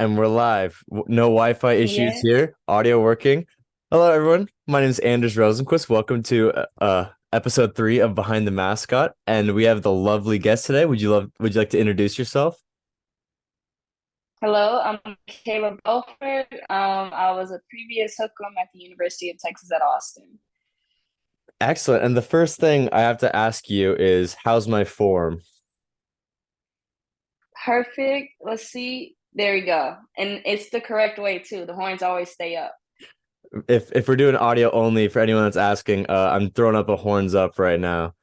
And we're live. No Wi-Fi issues Yeah. here. Audio working. Hello, everyone. My name is Anders Rosenquist. Welcome to episode 3 of Behind the Mascot, and we have the lovely guest today. Would you like to introduce yourself? Hello, I'm Kayla Beaufort. I was a previous hookup at the University of Texas at Austin. Excellent. And the first thing I have to ask you is, how's my form? Perfect. Let's see. There we go. And it's the correct way too. The horns always stay up. If we're doing audio only, for anyone that's asking, I'm throwing up a horns up right now.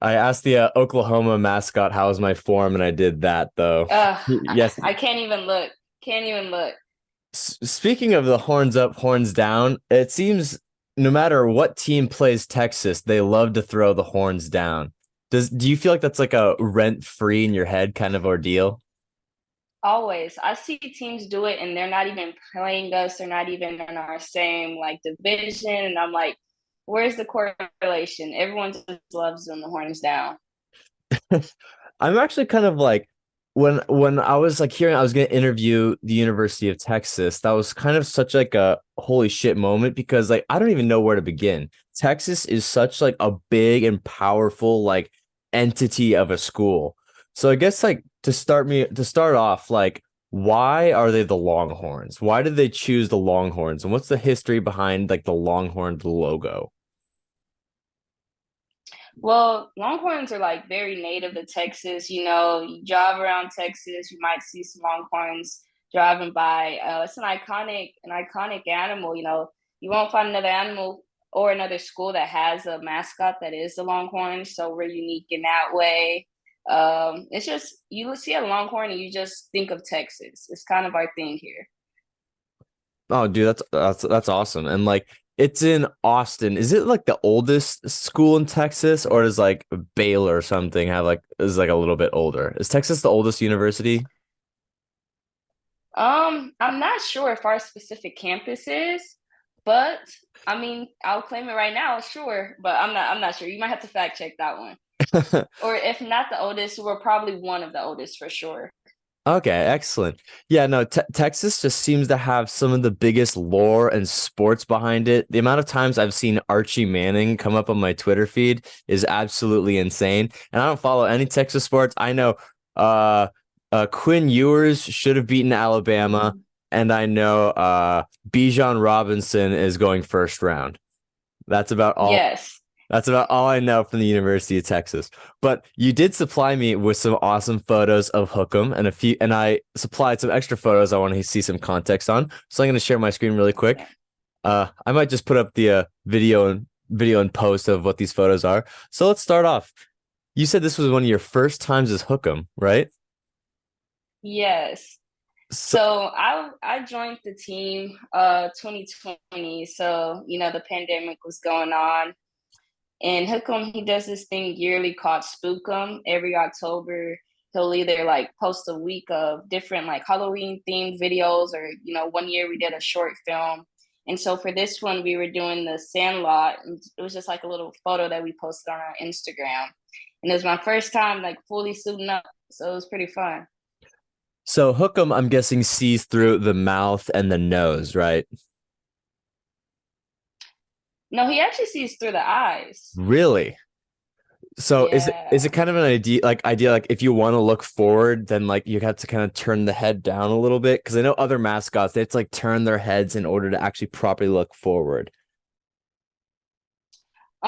I asked the Oklahoma mascot how's my form, and I did that though. Yes. I can't even look. Can't even look. Speaking of the horns up, horns down, it seems no matter what team plays Texas, they love to throw the horns down. Do you feel like that's like a rent free in your head kind of ordeal? Always. I see teams do it and they're not even playing us. They're not even in our same like division. And I'm like, where's the correlation? Everyone just loves them the horns down. I'm actually kind of like when I was like hearing I was going to interview the University of Texas, that was kind of such like a holy shit moment because like I don't even know where to begin. Texas is such like a big and powerful like entity of a school. So I guess like to start off like why are they the Longhorns? Why did they choose the Longhorns? And what's the history behind like the Longhorns logo? Well, Longhorns are like very native to Texas. You know, you drive around Texas, you might see some Longhorns driving by. It's an iconic animal. You know, you won't find another animal or another school that has a mascot that is the Longhorn. So we're unique in that way. It's just you see a Longhorn and you just think of Texas. It's kind of our thing here. Oh, dude, that's awesome. And like it's in Austin. Is it like the oldest school in Texas, or does like Baylor or something have like is like a little bit older? Is Texas the oldest university? I'm not sure if our specific campus is, but I mean, I'll claim it right now, sure, but I'm not sure. You might have to fact check that one. Or if not the oldest, we're probably one of the oldest for sure. Okay, excellent. Yeah, no, te Texas just seems to have some of the biggest lore and sports behind it. The amount of times I've seen Archie Manning come up on my Twitter feed is absolutely insane. And I don't follow any Texas sports. I know uh Quinn Ewers should have beaten Alabama, Mhm. and I know Bijan Robinson is going first round. That's about all Yes. that's about all I know from the University of Texas. But you did supply me with some awesome photos of Hookem and I supplied some extra photos I want to see some context on. So I'm going to share my screen really quick. Yeah. I might just put up the video and post of what these photos are. So let's start off. You said this was one of your first times as Hookem, right? Yes. So, So I joined the team 2020. So, you know, the pandemic was going on. And Hookem, he does this thing yearly called Spookum. Every October, he'll either like post a week of different like Halloween themed videos, or you know, one year we did a short film. And so for this one, we were doing the Sandlot, and it was just like a little photo that we posted on our Instagram. And it was my first time like fully suiting up, so it was pretty fun. so Hookem, I'm guessing sees through the mouth and the nose, right? No, he actually sees through the eyes. Really? So is it Yeah. kind of an idea like if you want to look forward, then like you have to kind of turn the head down a little bit? Because I know other mascots, they have to like turn their heads in order to actually properly look forward.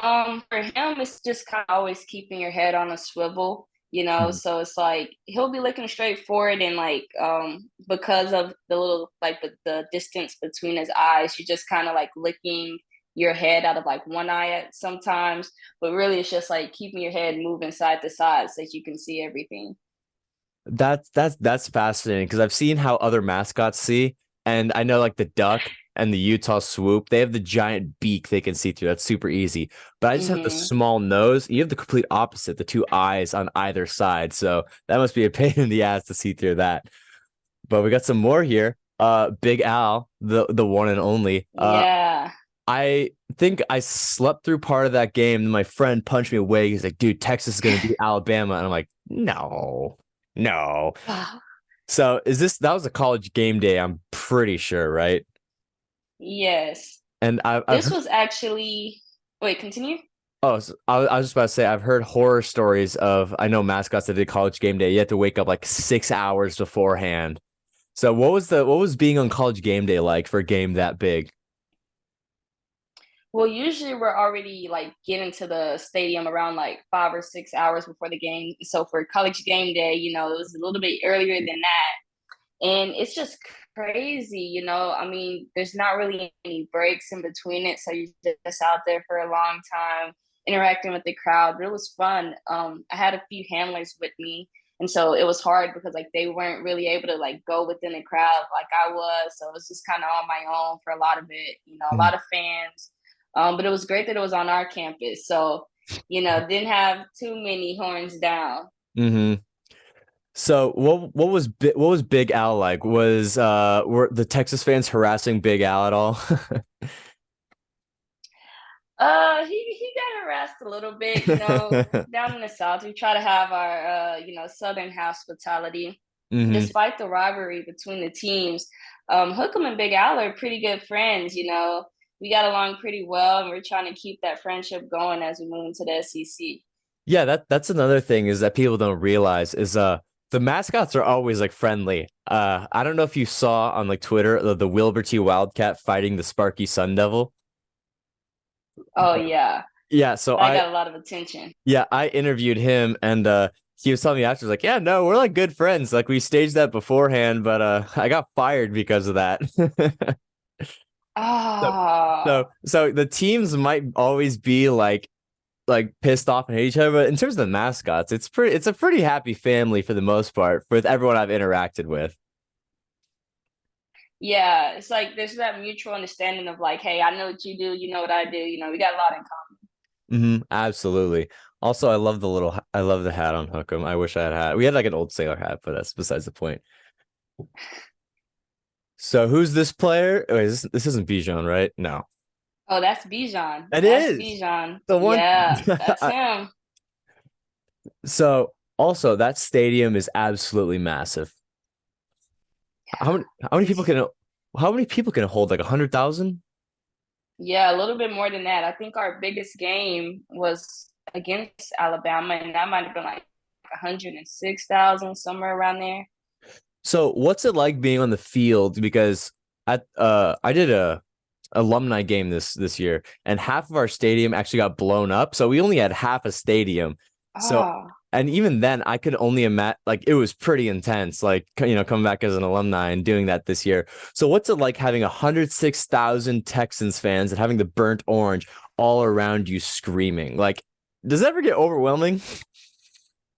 For him, it's just kind of always keeping your head on a swivel, you know. Mhm. So it's like he'll be looking straight forward, and like because of the little like the distance between his eyes, you're just kind of like looking your head out of like one eye at sometimes, but really it's just like keeping your head moving side to side so that you can see everything. That's fascinating because I've seen how other mascots see, and I know like the duck and the Utah swoop, they have the giant beak they can see through. That's super easy. But I just have the Mm-hmm. small nose. You have the complete opposite, the two eyes on either side. So that must be a pain in the ass to see through that. But we got some more here. Big Al, the one and only. Yeah. I think I slept through part of that game. My friend punched me away. He's like, dude, Texas is gonna beat Alabama. And I'm like, no, no. So is this that was a college game day? I'm pretty sure, right? Yes. And I've This heard, was actually, wait, continue? I was just about to say I've heard horror stories of I know mascots that did college game day. You had to wake up like 6 hours beforehand. So what was being on college game day like for a game that big? Well, usually we're already like getting to the stadium around like 5 or 6 hours before the game. So for college game day, it was a little bit earlier than that. And it's just crazy, I mean, there's not really any breaks in between it. So you're just out there for a long time interacting with the crowd. But it was fun. I had a few handlers with me. And so it was hard because like they weren't really able to like go within the crowd like I was. So it was just kind of on my own for a lot of it, a lot of fans. But it was great that it was on our campus. So, didn't have too many horns down. Mm-hmm. So what was Big Al like? Were the Texas fans harassing Big Al at all? He got harassed a little bit, down in the South. We try to have our Southern hospitality. hmm Despite the rivalry between the teams, Hookem and Big Al are pretty good friends, We got along pretty well and we're trying to keep that friendship going as we move into the SEC. Yeah, that's another thing is that people don't realize is the mascots are always like friendly. I don't know if you saw on like Twitter the Wilbur T. Wildcat fighting the Sparky Sun Devil. Oh yeah. Yeah, That got a lot of attention. I interviewed him and he was telling me after like, yeah, no, we're like good friends. Like we staged that beforehand, but I got fired because of that. So Ah, so the teams might always be like pissed off and hate each other, but in terms of the mascots, it's a pretty happy family for the most part with everyone I've interacted with. yeah. It's like there's that mutual understanding of like, hey, I know what you do, you know what I do, we got a lot in common. Absolutely. Also, I love the hat on Hookem. I wish I had a hat. We had like an old sailor hat, but that's besides the point. So who's this player? Wait, this isn't Bijan, right? No. Oh, that's Bijan. It That's is Bijan. the one. Yeah, that's him. So also that stadium is absolutely massive. How many people It's can how many people can it hold? Like 100,000? Yeah, a little bit more than that. I think our biggest game was against Alabama, and that might have been like 106,000, somewhere around there. So what's it like being on the field? Because I did a alumni game this year, and half of our stadium actually got blown up. So we only had half a stadium. So Oh, and even then, I could only imagine like it was pretty intense. Like coming back as an alumni and doing that this year. So what's it like having 106,000 Texans fans and having the burnt orange all around you screaming? Like, does that ever get overwhelming?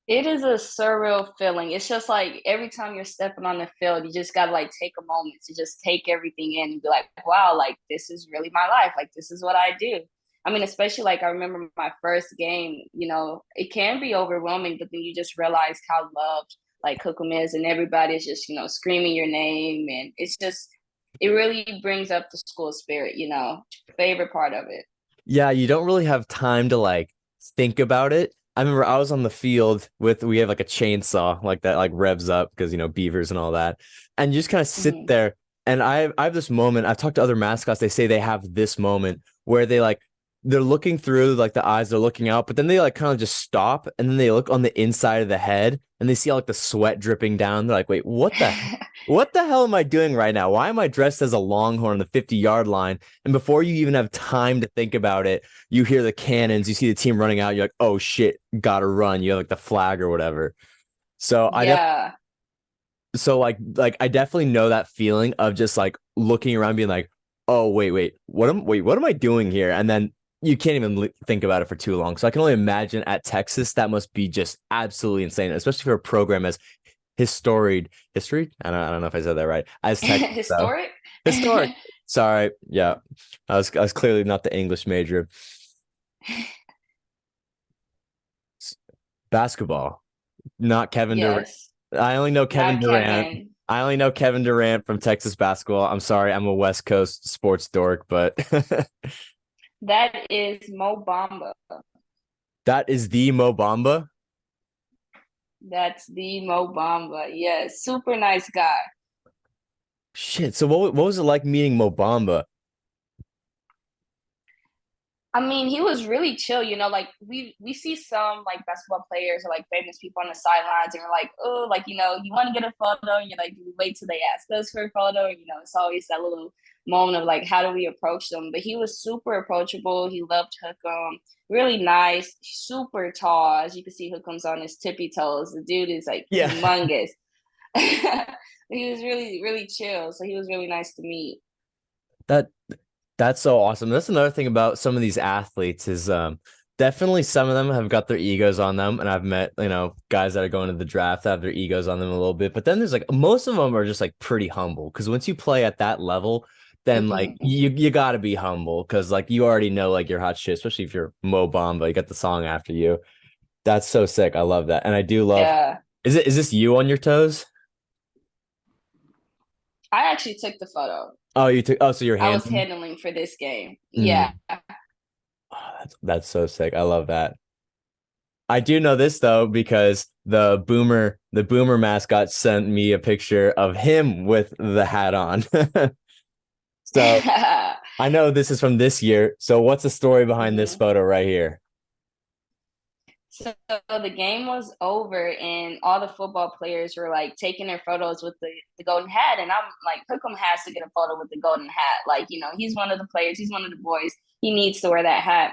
it is a surreal feeling. It's just like every time you're stepping on the field, you just gotta like take a moment to just take everything in and be like, wow, like this is really my life. Like this is what I do. I mean, especially like I remember my first game, it can be overwhelming, but then you just realize how loved like Cookham is and everybody's just, screaming your name. And it really brings up the school spirit, favorite part of it. Yeah, you don't really have time to like think about it. I remember I was on the field with we have like a chainsaw like that like revs up because beavers and all that. And you just kind of sit Mm-hmm. there and I have this moment. I've talked to other mascots, they say they have this moment where they're looking through like the eyes, they're looking out, but then they like kind of just stop and then they look on the inside of the head and they see all like the sweat dripping down. They're like, wait, what the hell am I doing right now? Why am I dressed as a longhorn on the 50-yard line? And before you even have time to think about it, you hear the cannons, you see the team running out, you're like, oh shit, gotta run. You have like the flag or whatever. So Yeah. like I definitely know that feeling of just like looking around being like, oh what am I doing here? And then you can't even think about it for too long. So I can only imagine at Texas that must be just absolutely insane, especially for a program as history. I don't know if I said that right. As Texas though. Historic. Historic. Sorry. Yeah. I was clearly not the English major. Basketball. Not Kevin Durant. Yes, I only know Kevin not Durant. Kevin. I only know Kevin Durant from Texas basketball. I'm sorry, I'm a West Coast sports dork, but That is Mo Bamba. that is the Mo Bamba. That's the Mo Bamba. Yes, super nice guy. Shit. So what was it like meeting Mo Bamba? I mean, he was really chill, like we see some like basketball players or like famous people on the sidelines and we're like, oh, like, you want to get a photo and you're like, you wait till they ask us for a photo. And, it's always that little moment of like, how do we approach them? But he was super approachable. He loved Hookem, really nice, super tall. As you can see, Hookem's on his tippy toes. The dude is like Yeah. humongous. He was really, really chill. So he was really nice to meet. That That's so awesome. That's another thing about some of these athletes is definitely some of them have got their egos on them. And I've met, guys that are going to the draft that have their egos on them a little bit. But then there's like most of them are just like pretty humble. Cause once you play at that level, then like Hmm. you gotta be humble because like you already know like you're hot shit, especially if you're Mo Bamba, you got the song after you. That's so sick. I love that. And I do love, Yeah. is this you on your toes? I actually took the photo. Oh, you took, oh, so you're I was handling. handling for this game. Yeah. Mm. Oh, that's so sick. I love that. I do know this though because the boomer mascot sent me a picture of him with the hat on. So I know this is from this year. So what's the story behind this Hmm. photo right here? So the game was over, and all the football players were like taking their photos with the golden hat. And I'm like, Hookem has to get a photo with the golden hat. Like, he's one of the players, he's one of the boys. He needs to wear that hat.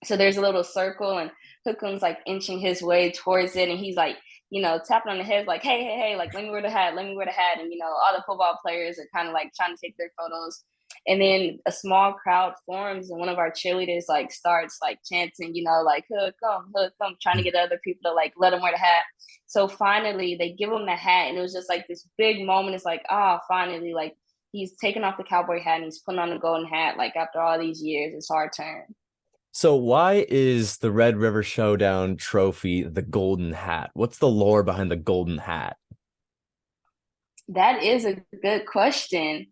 So there's a little circle, and Hookem's like inching his way towards it, and he's like, tapping on the head, like, hey, hey, hey, like, let me wear the hat, let me wear the hat. And, all the football players are kind of like trying to take their photos. And then a small crowd forms, and one of our cheerleaders like starts like chanting, like hood come, trying to get other people to like let him wear the hat. So finally, they give him the hat, and it was just like this big moment. It's like, finally, like he's taking off the cowboy hat and he's putting on the golden hat. Like after all these years, it's our turn. So why is the Red River Showdown trophy the golden hat? What's the lore behind the golden hat? That is a good question.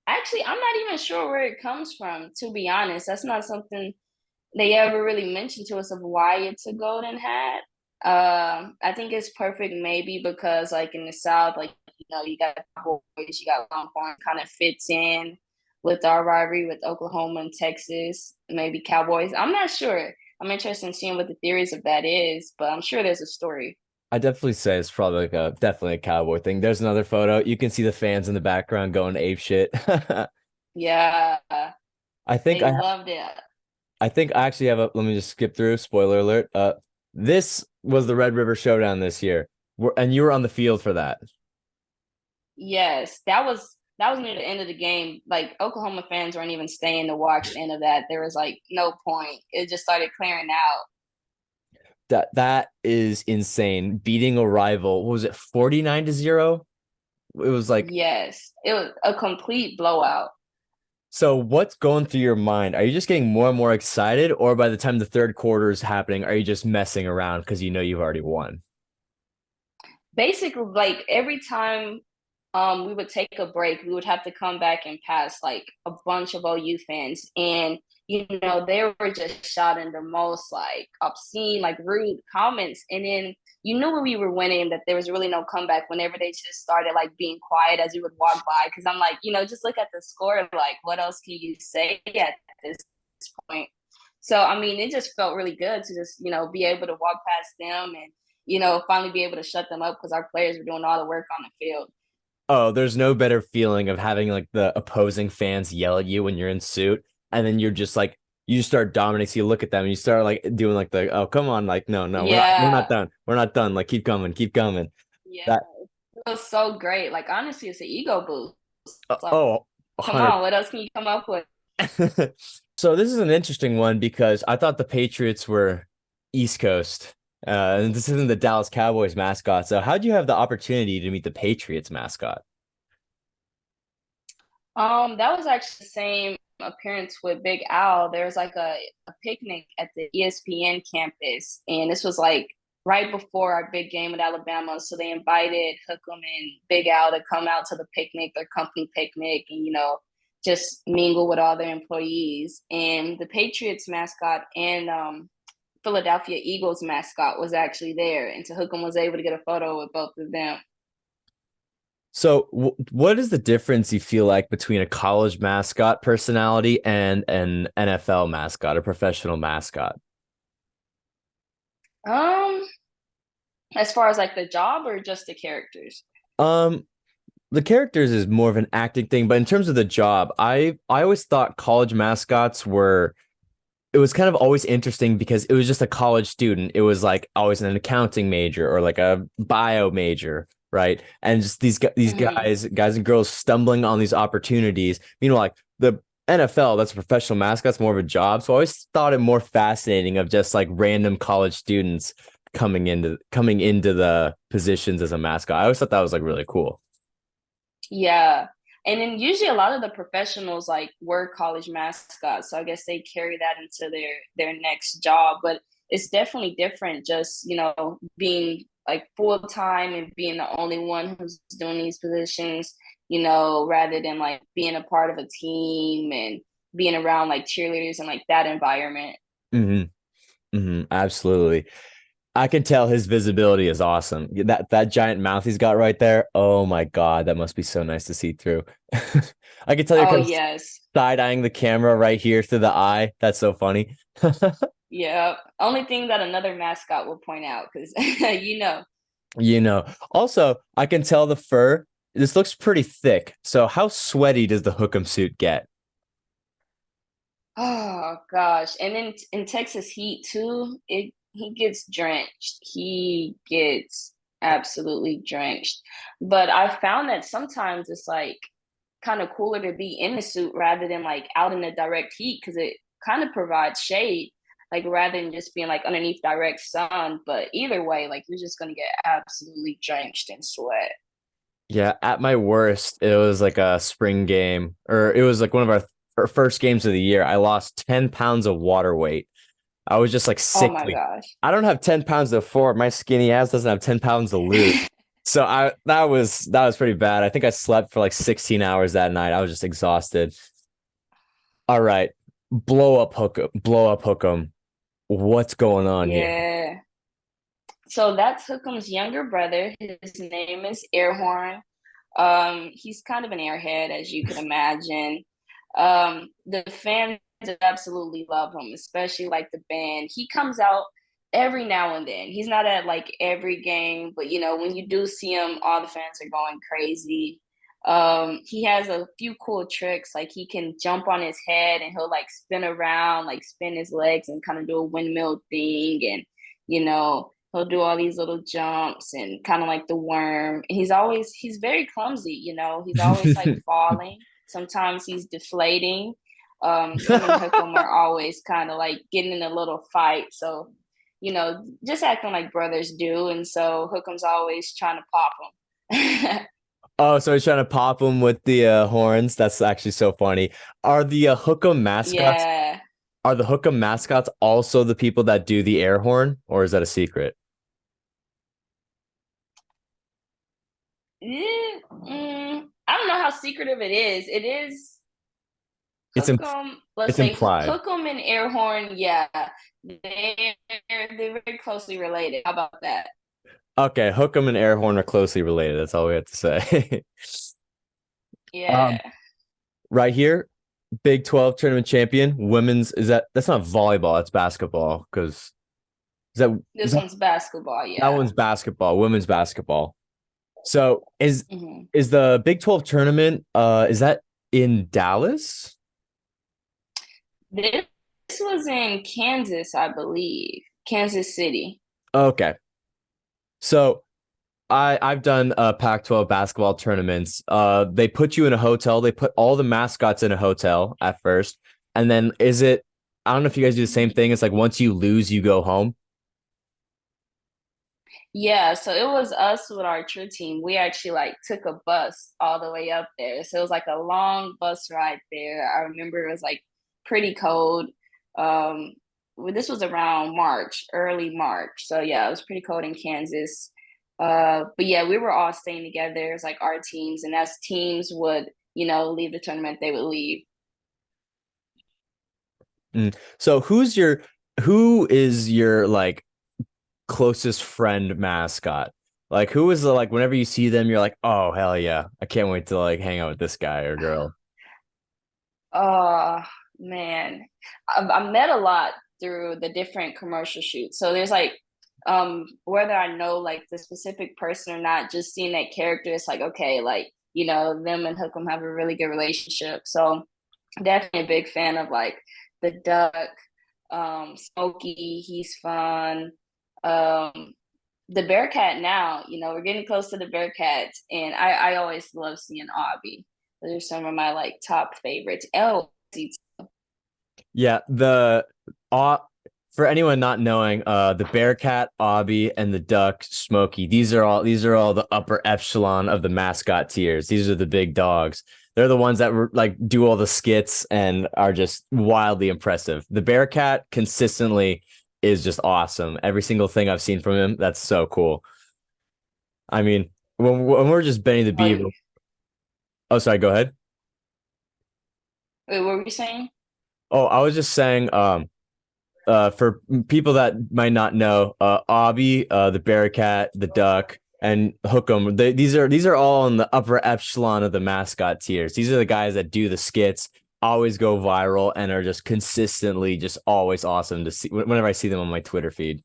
Actually, I'm not even sure where it comes from, to be honest. That's not something they ever really mentioned to us of why it's a golden hat. I think it's perfect maybe because like in the South, like you got boys, you got Longhorn, kind of fits in with our rivalry with Oklahoma and Texas, maybe Cowboys. I'm not sure. I'm interested in seeing what the theories of that is, but I'm sure there's a story. I definitely say it's probably like a definitely a cowboy thing. There's another photo. You can see the fans in the background going ape shit. Yeah, I think they I loved it. I think I actually have a, let me just skip through. Spoiler alert. This was the Red River Showdown this year. And you were on the field for that. Yes, that was near the end of the game. Like Oklahoma fans weren't even staying to watch the end of that. There was like no point. It just started clearing out. That is insane. Beating a rival. What was it, 49-0? It was like, Yes, it was a complete blowout. so what's going through your mind? Are you just getting more and more excited, or by the time the third quarter is happening, are you just messing around because you know you've already won? Basically, like every time we would take a break, we would have to come back and pass like a bunch of OU fans. And, they were just shouting the most like obscene, like rude comments. And then you knew when we were winning that there was really no comeback whenever they just started like being quiet as we would walk by. Cause I'm like, just look at the score. Like, what else can you say at this point? So, I mean, it just felt really good to just, be able to walk past them and, finally be able to shut them up because our players were doing all the work on the field. Oh, there's no better feeling of having like the opposing fans yell at you when you're in suit, and then you're just like you start dominating. So you look at them and you start like doing like the oh come on, like no, no, we're not Yeah. done. We're not done. Like keep coming, keep coming. Yeah. That It was so great. Like, honestly, it's an ego boost. Like, oh, come 100. on, what else can you come up with? So this is an interesting one because I thought the Patriots were East Coast. And this isn't the Dallas Cowboys mascot. So how'd you have the opportunity to meet the Patriots mascot? That was actually the same appearance with Big Al. There was like a picnic at the ESPN campus, and this was like right before our big game with Alabama. So they invited Hookem and Big Al to come out to the picnic, their company picnic, and just mingle with all their employees. And the Patriots mascot and Philadelphia Eagles mascot was actually there, and Hookem was able to get a photo with both of them. So, what is the difference you feel like between a college mascot personality and an NFL mascot, a professional mascot? Um, as far as like the job or just the characters? Um, the characters is more of an acting thing, but in terms of the job, I always thought college mascots were it was kind of always interesting because it was just a college student. It was like always an accounting major or like a bio major, right? And just these Hmm. guys and girls stumbling on these opportunities. Meanwhile, like the NFL, that's a professional mascot, it's more of a job. So I always thought it more fascinating of just like random college students coming into the positions as a mascot. I always thought that was like really cool. Yeah. And then usually a lot of the professionals like were college mascots. So I guess they carry that into their next job. But it's definitely different just, being like full time and being the only one who's doing these positions, rather than like being a part of a team and being around like cheerleaders and like that environment. Hmm. Absolutely. I can tell his visibility is awesome. That giant mouth he's got right there. Oh my God, that must be so nice to see through. I can tell you're Oh kind of yes. side-eyeing the camera right here through the eye. That's so funny. Yeah. Only thing that another mascot will point out because you know. You know, also, I can tell the fur. This looks pretty thick. So how sweaty does the Hook'em suit get? Oh gosh. And then in Texas heat too, it he gets drenched. He gets absolutely drenched. But I found that sometimes it's like kind of cooler to be in the suit rather than like out in the direct heat because it kind of provides shade, like rather than just being like underneath direct sun. But either way, like you're just gonna get absolutely drenched in sweat. Yeah, at my worst, it was like a spring game, or it was like one of our first games of the year. I lost 10 pounds of water weight. I was just like Oh my sickly. gosh. I don't have 10 pounds to afford. My skinny ass doesn't have 10 pounds to lose. So I that was pretty bad. I think I slept for like 16 hours that night. I was just exhausted. All right. Blow up Hookem. What's going on here? Yeah. So that's Hook'em's younger brother. His name is Airhorn. He's kind of an airhead, as you can imagine. The fans absolutely love him, especially like the band. He comes out every now and then. He's not at like every game, but when you do see him, all the fans are going crazy. He has a few cool tricks, like he can jump on his head and he'll like spin around, like spin his legs and kind of do a windmill thing, and he'll do all these little jumps and kind of like the worm. And he's very clumsy, he's always like falling. Sometimes he's deflating. Him and Hookem are always kind of like getting in a little fight. So, just acting like brothers do. And so Hookem's always trying to pop him. Oh, so he's trying to pop him with the horns. That's actually so funny. Are the Hookem mascots Yeah. are the Hookem mascots also the people that do the air horn, or is that a secret? I don't know how secretive it is. It is It's imp Hookem, let's it's say implied. Hookem and Airhorn, yeah, they're very closely related. How about that? Okay, Hookem and air horn are closely related. That's all we have to say. um, Yeah, right here, Big 12 tournament champion, women's is that's not volleyball, that's basketball because is that is this that one's basketball. that Yeah. one's basketball, women's basketball. So is Hmm. is the Big 12 tournament is that in Dallas? This was in Kansas, I believe, Kansas City. Okay. So I've done Pac-12 basketball tournaments. They put you in a hotel. They put all the mascots in a hotel at first, and then is it? I don't know if you guys do the same thing. It's like once you lose, you go home. Yeah, so it was us with our true team. We actually like took a bus all the way up there. So it was like a long bus ride there. I remember it was like pretty cold. This was around March, early March. So yeah, it was pretty cold in Kansas. But yeah, we were all staying together. It's like our teams, and as teams would, leave the tournament, they would leave. Mm. So who's your? who is your like closest friend mascot? Like who is the like whenever you see them, you're like, oh hell yeah, I can't wait to like hang out with this guy or girl. Oh man, I met a lot through the different commercial shoots. So there's like, whether I know like the specific person or not, just seeing that character, it's like okay, like them and Hookem have a really good relationship. So definitely a big fan of like the Duck, Smokey. He's fun. Um, the Bearcat now, we're getting close to the Bearcats, and I always love seeing Obby. Those are some of my like top favorites. Oh, Yeah, the uh for anyone not knowing, the Bearcat, Obby, and the Duck, Smokey, these are all the upper echelon of the mascot tiers. These are the big dogs. They're the ones that like do all the skits and are just wildly impressive. The Bearcat consistently is just awesome. Every single thing I've seen from him, that's so cool. I mean, when we're just Benny the Beaver. wait, Oh, sorry, go ahead. what were you saying? Oh, I was just saying, for people that might not know, Obby, the Bearcat, the Duck, and Hook'em. These are all in the upper echelon of the mascot tiers. These are the guys that do the skits, always go viral, and are just consistently just always awesome to see whenever I see them on my Twitter feed.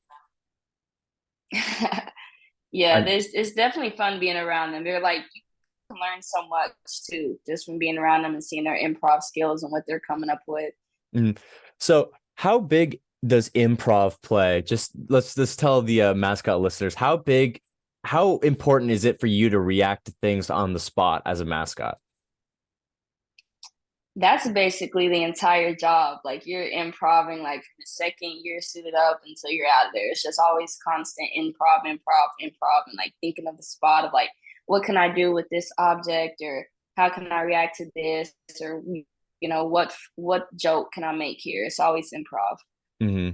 Yeah, I, there's it's definitely fun being around them. They're like you can learn so much too, just from being around them and seeing their improv skills and what they're coming up with. mm. So, how big does improv play? Just let's tell the mascot listeners how important is it for you to react to things on the spot as a mascot? That's basically the entire job. Like you're improving like from the second you're suited up until you're out of there. It's just always constant improv, improv, improv, and like thinking of the spot of like what can I do with this object or how can I react to this or what joke can I make here? It's always improv. Hmm.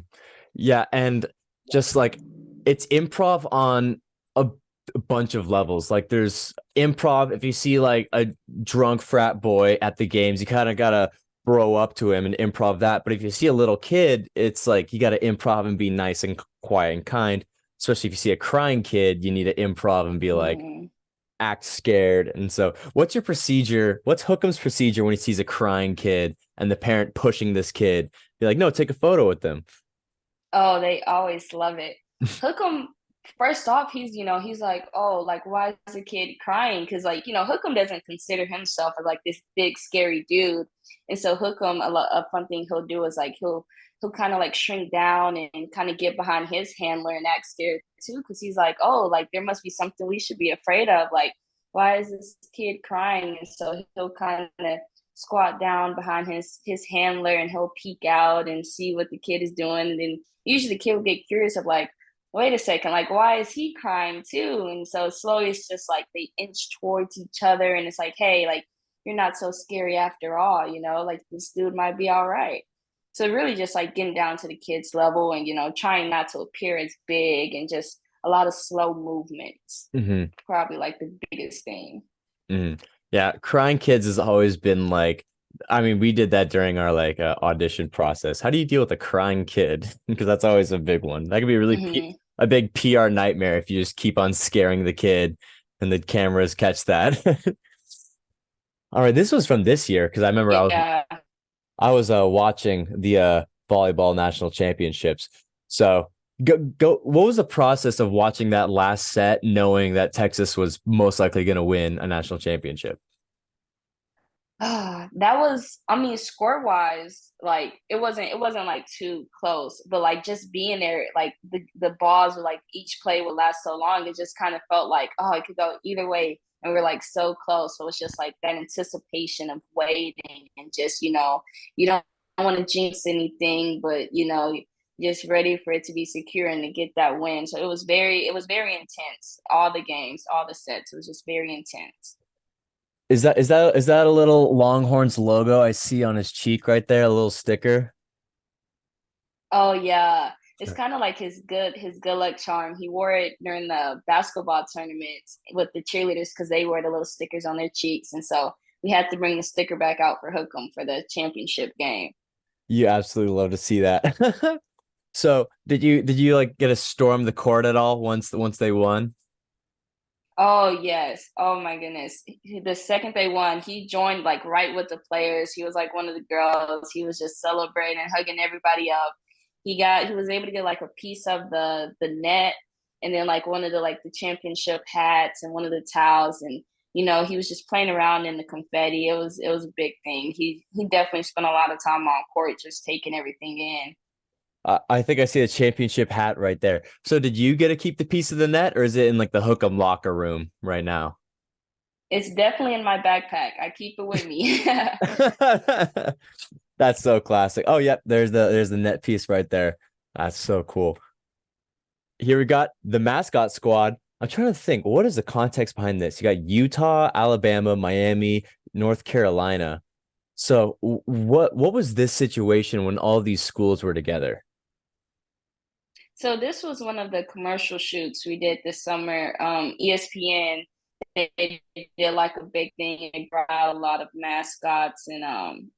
Yeah, and just like it's improv on a bunch of levels. Like there's improv if you see like a drunk frat boy at the games, you kind of gotta bro up to him and improv that. But if you see a little kid, it's like you gotta improv and be nice and quiet and kind. Especially if you see a crying kid, you need to improv and be like Mm-hmm. act scared. And so, what's your procedure? What's Hook'em's procedure when he sees a crying kid and the parent pushing this kid? Be like, no, take a photo with them. Oh, they always love it. Hookem, first off, he's like, oh, like, why is the kid crying? Because, like, Hookem doesn't consider himself as like this big, scary dude. And so Hookem, a fun thing he'll do is like he'll kind of like shrink down and kind of get behind his handler and act scared too, because he's like, oh, like there must be something we should be afraid of. Like, why is this kid crying? And so he'll kind of squat down behind his handler and he'll peek out and see what the kid is doing. And then usually the kid will get curious of like, wait a second, like why is he crying too? And so slowly it's just like they inch towards each other and it's like, hey, like you're not so scary after all, like this dude might be all right. So really just like getting down to the kids level and trying not to appear as big and just a lot of slow movements. Hmm. Probably like the biggest thing. Hmm. Yeah, crying kids has always been like, I mean, we did that during our like audition process. How do you deal with a crying kid? Because that's always a big one. That could be Mm-hmm. a big PR nightmare if you just keep on scaring the kid and the cameras catch that. All right, this was from this year because I remember Yeah. I was watching the volleyball national championships. So go what was the process of watching that last set knowing that Texas was most likely going to win a national championship? That was, I mean, score wise, like it wasn't like too close, but like just being there, like the balls were like each play would last so long, it just kind of felt like, oh, it could go either way, and we're like so close. So it's just like that anticipation of waiting and just you don't want to jinx anything, but just ready for it to be secure and to get that win. So it was very intense. All the games, all the sets, it was just very intense. Is that a little Longhorns logo I see on his cheek right there, a little sticker? Oh yeah. It's kind of like his good luck charm. He wore it during the basketball tournaments with the cheerleaders because they wore the little stickers on their cheeks, and so we had to bring the sticker back out for Hookem for the championship game. You absolutely love to see that. So did you like get to storm the court at all once they won? Oh yes. Oh my goodness. The second they won, he joined like right with the players. He was like one of the girls. He was just celebrating, hugging everybody up. He was able to get like a piece of the net and then like one of the like the championship hats and one of the towels and he was just playing around in the confetti. It was a big thing. He definitely spent a lot of time on court just taking everything in. I think I see a championship hat right there. So did you get to keep the piece of the net, or is it in like the Hook'em locker room right now? It's definitely in my backpack. I keep it with me. That's so classic. Oh, yep, there's the net piece right there. That's so cool. Here we got the mascot squad. I'm trying to think, what is the context behind this? You got Utah, Alabama, Miami, North Carolina. So what was this situation when all these schools were together? So this was one of the commercial shoots we did this summer. ESPN they did like a big thing and brought out a lot of mascots and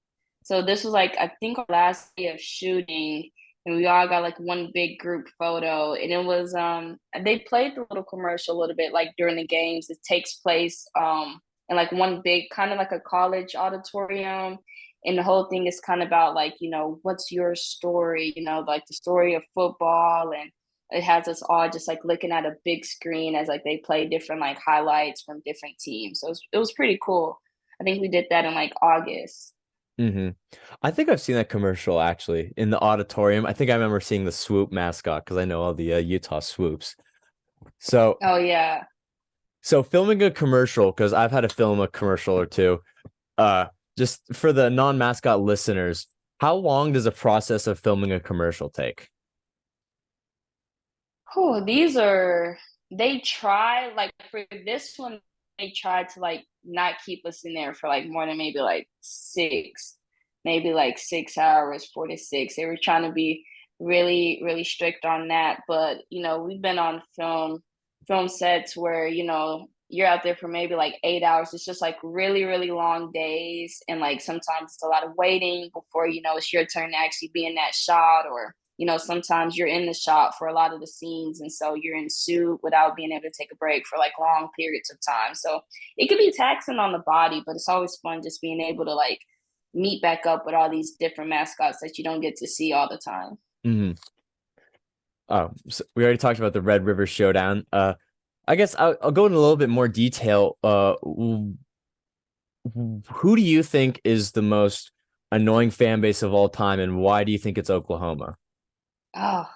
so this was like I think our last day of shooting and we all got like one big group photo and it was they played the little commercial a little bit like during the games. It takes place in like one big kind of like a college auditorium and the whole thing is kind of about like what's your story, like the story of football and it has us all just like looking at a big screen as like they play different like highlights from different teams. So it was pretty cool. I think we did that in like August. Hmm. I think I've seen that commercial actually in the auditorium. I think I remember seeing the swoop mascot because I know all the Utah swoops. So Oh yeah. so filming a commercial, because I've had to film a commercial or two. Uh, just for the non-mascot listeners, how long does a process of filming a commercial take? Oh, these are they try like for this one they tried to like not keep us in there for like more than maybe like 6 hours, 4 to 6. They were trying to be really, really strict on that. But we've been on film sets where, you're out there for maybe like 8 hours. It's just like really, really long days. And like sometimes it's a lot of waiting before, it's your turn to actually be in that shot or sometimes you're in the shop for a lot of the scenes, and so you're in suit without being able to take a break for like long periods of time. So it could be taxing on the body, but it's always fun just being able to like meet back up with all these different mascots that you don't get to see all the time. Hmm. Oh, so we already talked about the Red River Showdown. I guess I'll go into a little bit more detail. Who do you think is the most annoying fan base of all time, and why do you think it's Oklahoma? Oh,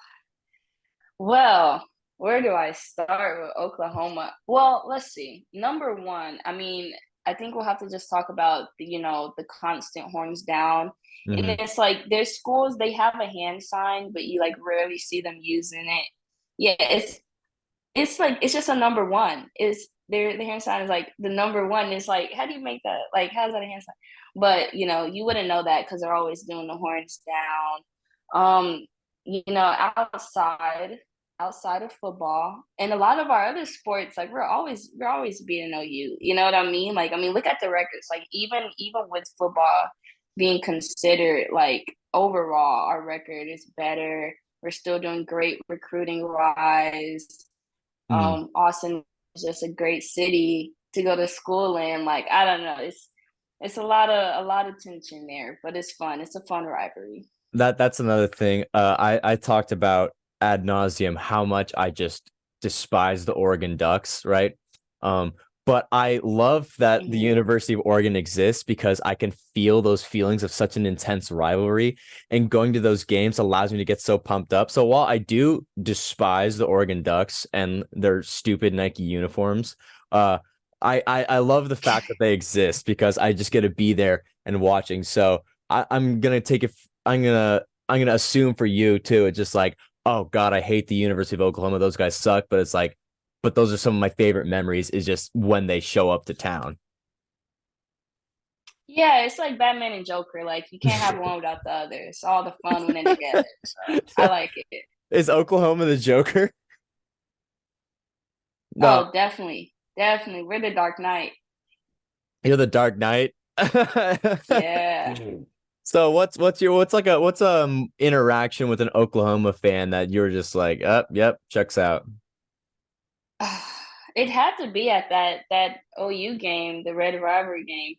well, where do I start with Oklahoma? Well, let's see. Number one, I mean, I think we'll have to just talk about the constant horns down. And Hmm. it's like there's schools they have a hand sign, but you like rarely see them using it. Yeah, it's like it's just a number one. It's the hand sign is like the number one. It's like how do you make that? Like how's that a hand sign? But you wouldn't know that because they're always doing the horns down. Outside of football and a lot of our other sports, like we're always beating OU. You know what I mean? Like I mean, look at the records. Like even with football being considered, like overall, our record is better. We're still doing great recruiting wise. Hmm. Austin is just a great city to go to school in. Like I don't know, it's a lot of tension there, but it's fun. It's a fun rivalry. That's another thing. I talked about ad nauseum how much I just despise the Oregon Ducks, right? Um, but I love that the Hmm. University of Oregon exists because I can feel those feelings of such an intense rivalry, and going to those games allows me to get so pumped up. So while I do despise the Oregon Ducks and their stupid Nike uniforms, uh, I love the fact that they exist because I just get to be there and watching. So I'm gonna take it I'm gonna assume for you too. It's just like, oh God, I hate the University of Oklahoma. Those guys suck. But it's like, but those are some of my favorite memories. Is just when they show up to town. Yeah, it's like Batman and Joker. Like you can't have one without the other. It's all the fun when they're together. So I like it. Is Oklahoma the Joker? No, Oh, definitely, definitely. We're the Dark Knight. you're the Dark Knight. Yeah. So what's interaction with an Oklahoma fan that you're just like, up, yep, checks out. It had to be at that OU game, the Red Rivalry game.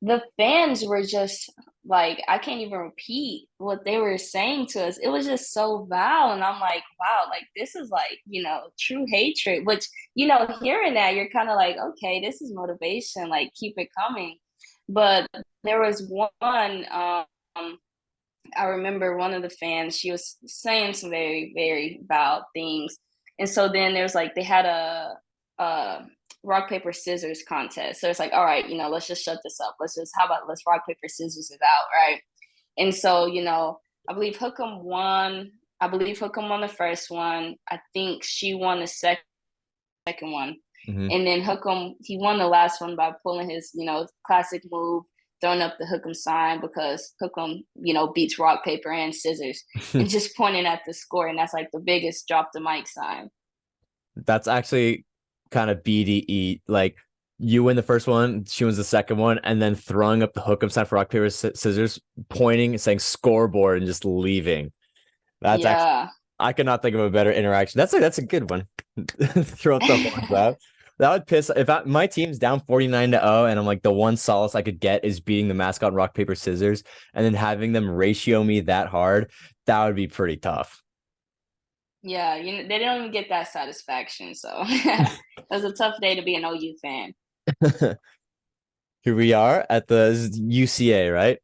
The fans were just like, I can't even repeat what they were saying to us. It was just so vile. And I'm like, wow, like this is like, true hatred, which, hearing that, you're kind of like, okay, this is motivation, like keep it coming. But there was one, I remember one of the fans, she was saying some very, very vile things. And so then there's like, they had a rock, paper, scissors contest. So it's like, all right, let's just shut this up. How about let's rock, paper, scissors it out, right? And so, I believe Hookem won. I believe Hookem won the first one. I think she won the second one. Hmm. And then Hookem, he won the last one by pulling his, classic move, throwing up the Hookem sign because Hookem, beats rock, paper, and scissors and just pointing at the score. And that's like the biggest drop the mic sign. That's actually kind of BDE. Like you win the first one, she wins the second one, and then throwing up the hook 'em sign for rock paper scissors, pointing, saying scoreboard, and just leaving. That's actually Yeah. I could not think of a better interaction. That's a good one. Throw up the horns out. That would piss if my team's down 49-0 and I'm like the one solace I could get is beating the mascot in rock paper scissors and then having them ratio me that hard, that would be pretty tough. Yeah. They don't even get that satisfaction. So it was a tough day to be an OU fan. Here we are at the UCA, right?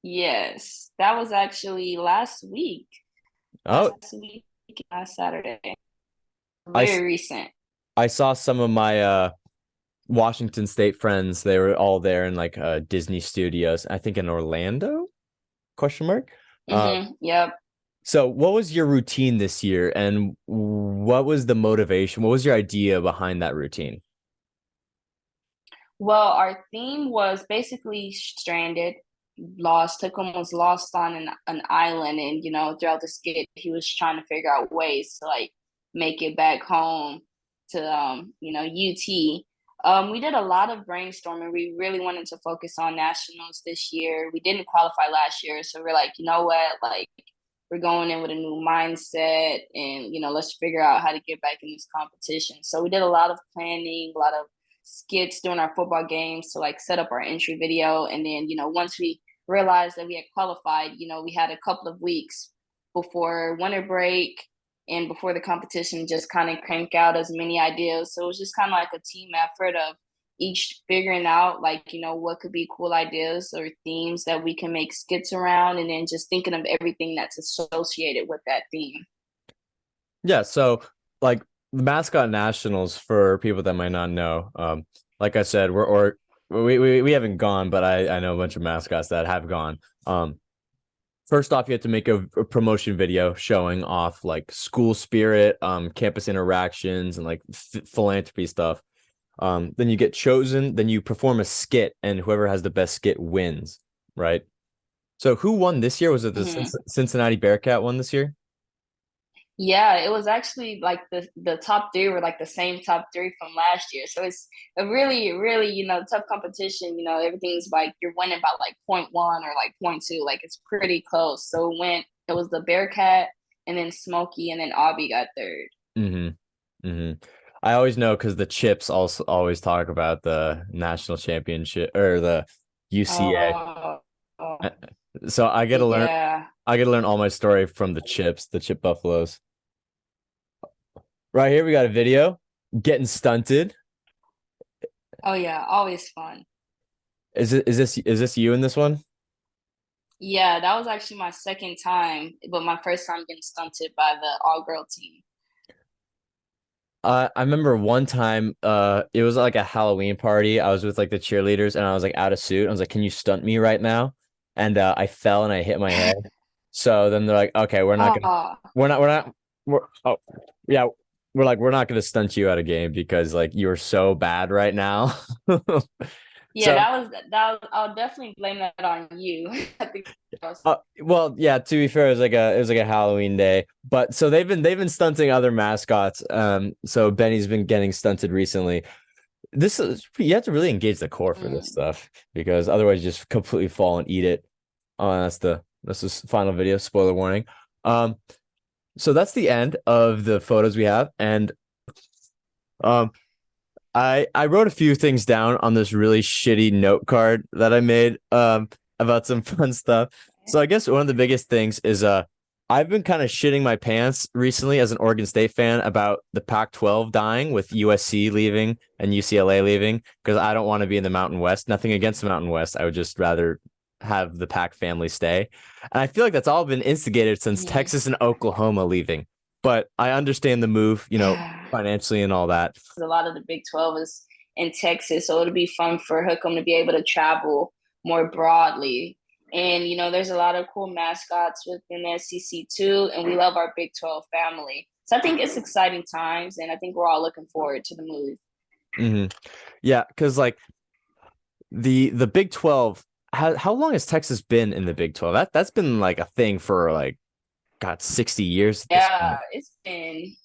Yes. That was actually last week. Oh, Last week, last Saturday. I Very recent. I saw some of my Washington State friends. They were all there in like Disney Studios. I think in Orlando? Question mark. Yep. So what was your routine this year, and what was the motivation? What was your idea behind that routine? Well, our theme was basically stranded, lost. Tookum was lost on an island, and throughout the skit, he was trying to figure out ways to like make it back home to UT. We did a lot of brainstorming. We really wanted to focus on nationals this year. We didn't qualify last year, so we're like, you know what, like we're going in with a new mindset, and let's figure out how to get back in this competition. So we did a lot of planning, a lot of skits during our football games to like set up our entry video. And then, once we realized that we had qualified, we had a couple of weeks before winter break and before the competition just kind of crank out as many ideas. So it was just kind of like a team effort of each figuring out like, what could be cool ideas or themes that we can make skits around, and then just thinking of everything that's associated with that theme. Yeah, so like the mascot nationals for people that might not know, like I said, we haven't gone, but I know a bunch of mascots that have gone. First off, you have to make a promotion video showing off like school spirit, campus interactions, and like philanthropy stuff. Then you get chosen, then you perform a skit, and whoever has the best skit wins, right? So who won this year? Was it the Mm-hmm. Cincinnati Bearcat won this year? Yeah, it was actually like the top three were like the same top three from last year. So it's a really, really, tough competition. Everything's like you're winning by like point one or like point two. Like it's pretty close. So it was the Bearcat and then Smokey and then Aubie got third. Mm-hmm. Mm-hmm. I always know because the Chips also always talk about the national championship or the UCA. Oh, oh, So yeah. I get to learn all my story from the Chips, the Chip Buffaloes. Right here we got a video getting stunted. Oh yeah, always fun. Is this you in this one? Yeah, that was actually my second time, but my first time getting stunted by the all girl team. I remember one time, it was like a Halloween party. I was with like the cheerleaders and I was like out of suit. I was like, "Can you stunt me right now?" And I fell and I hit my head. So then they're like, "Okay, Oh, we're not, oh, yeah, we're not gonna stunt you out of game because like you're so bad right now." yeah, So, I'll definitely blame that on you. I think that was, well, yeah, to be fair, it was like a Halloween day. But so they've been stunting other mascots. So Benny's been getting stunted recently. This is you have to really engage the core for this mm, stuff because otherwise you just completely fall and eat it. Oh, and that's the final video. Spoiler warning. Um, so that's the end of the photos we have, and um, I wrote a few things down on this really shitty note card that I made about some fun stuff. So I guess one of the biggest things is I've been kind of shitting my pants recently as an Oregon State fan about the Pac-12 dying with USC leaving and UCLA leaving because I don't want to be in the Mountain West. Nothing against the Mountain West. I would just rather have the Pac family stay. And I feel like that's all been instigated since Mhm. Texas and Oklahoma leaving. But I understand the move, financially and all that. A lot of the Big 12 is in Texas, so it'll be fun for Hookem to be able to travel more broadly. And there's a lot of cool mascots within the SEC too, and we love our Big 12 family. So I think it's exciting times, and I think we're all looking forward to the move. Hmm. Yeah, because like the Big 12, how long has Texas been in the Big 12? That's been like a thing for like God, 60 years at this Yeah, point. it's been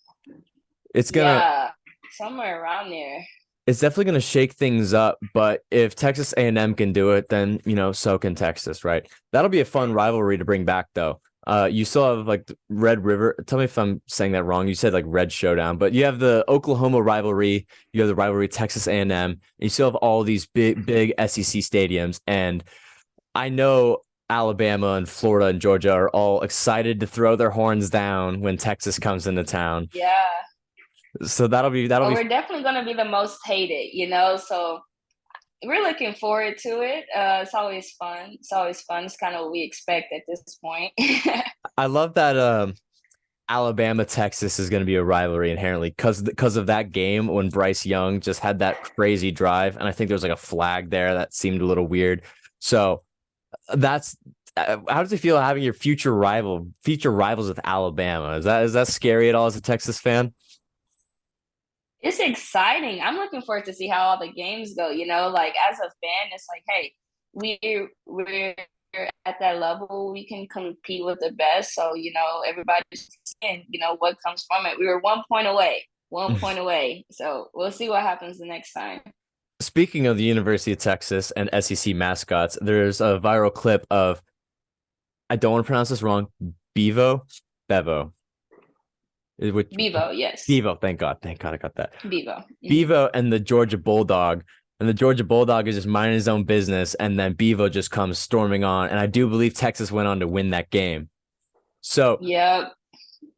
It's gonna yeah somewhere around there. it's definitely gonna shake things up, but if Texas A&M can do it, then so can Texas, right? That'll be a fun rivalry to bring back though. You still have like the Red River. Tell me if I'm saying that wrong. You said like Red Showdown, but you have the Oklahoma rivalry. You have the rivalry Texas A&M. And you still have all these big SEC stadiums, and I know Alabama and Florida and Georgia are all excited to throw their horns down when Texas comes into town. Yeah. So that'll Oh, be we're definitely going to be the most hated, so we're looking forward to it. It's always fun. It's always fun. It's kind of what we expect at this point. I love that Alabama Texas is going to be a rivalry inherently because of that game when Bryce Young just had that crazy drive, and I think there was like a flag there that seemed a little weird. So that's how does it feel having your future rivals with Alabama? Is that scary at all as a Texas fan? It's exciting. I'm looking forward to see how all the games go. Like as a fan, it's like, hey, we're at that level. We can compete with the best. So everybody's seeing what comes from it. We were 1 point away, 1 point away. So we'll see what happens the next time. Speaking of the University of Texas and SEC mascots, there's a viral clip of, I don't want to pronounce this wrong, Bevo, Bevo, which Bevo, yes, Bevo, thank God I got that. Bevo. Hmm. Bevo and the Georgia Bulldog, and the Georgia Bulldog is just minding his own business, and then Bevo just comes storming on, and I do believe Texas went on to win that game. So, Yep.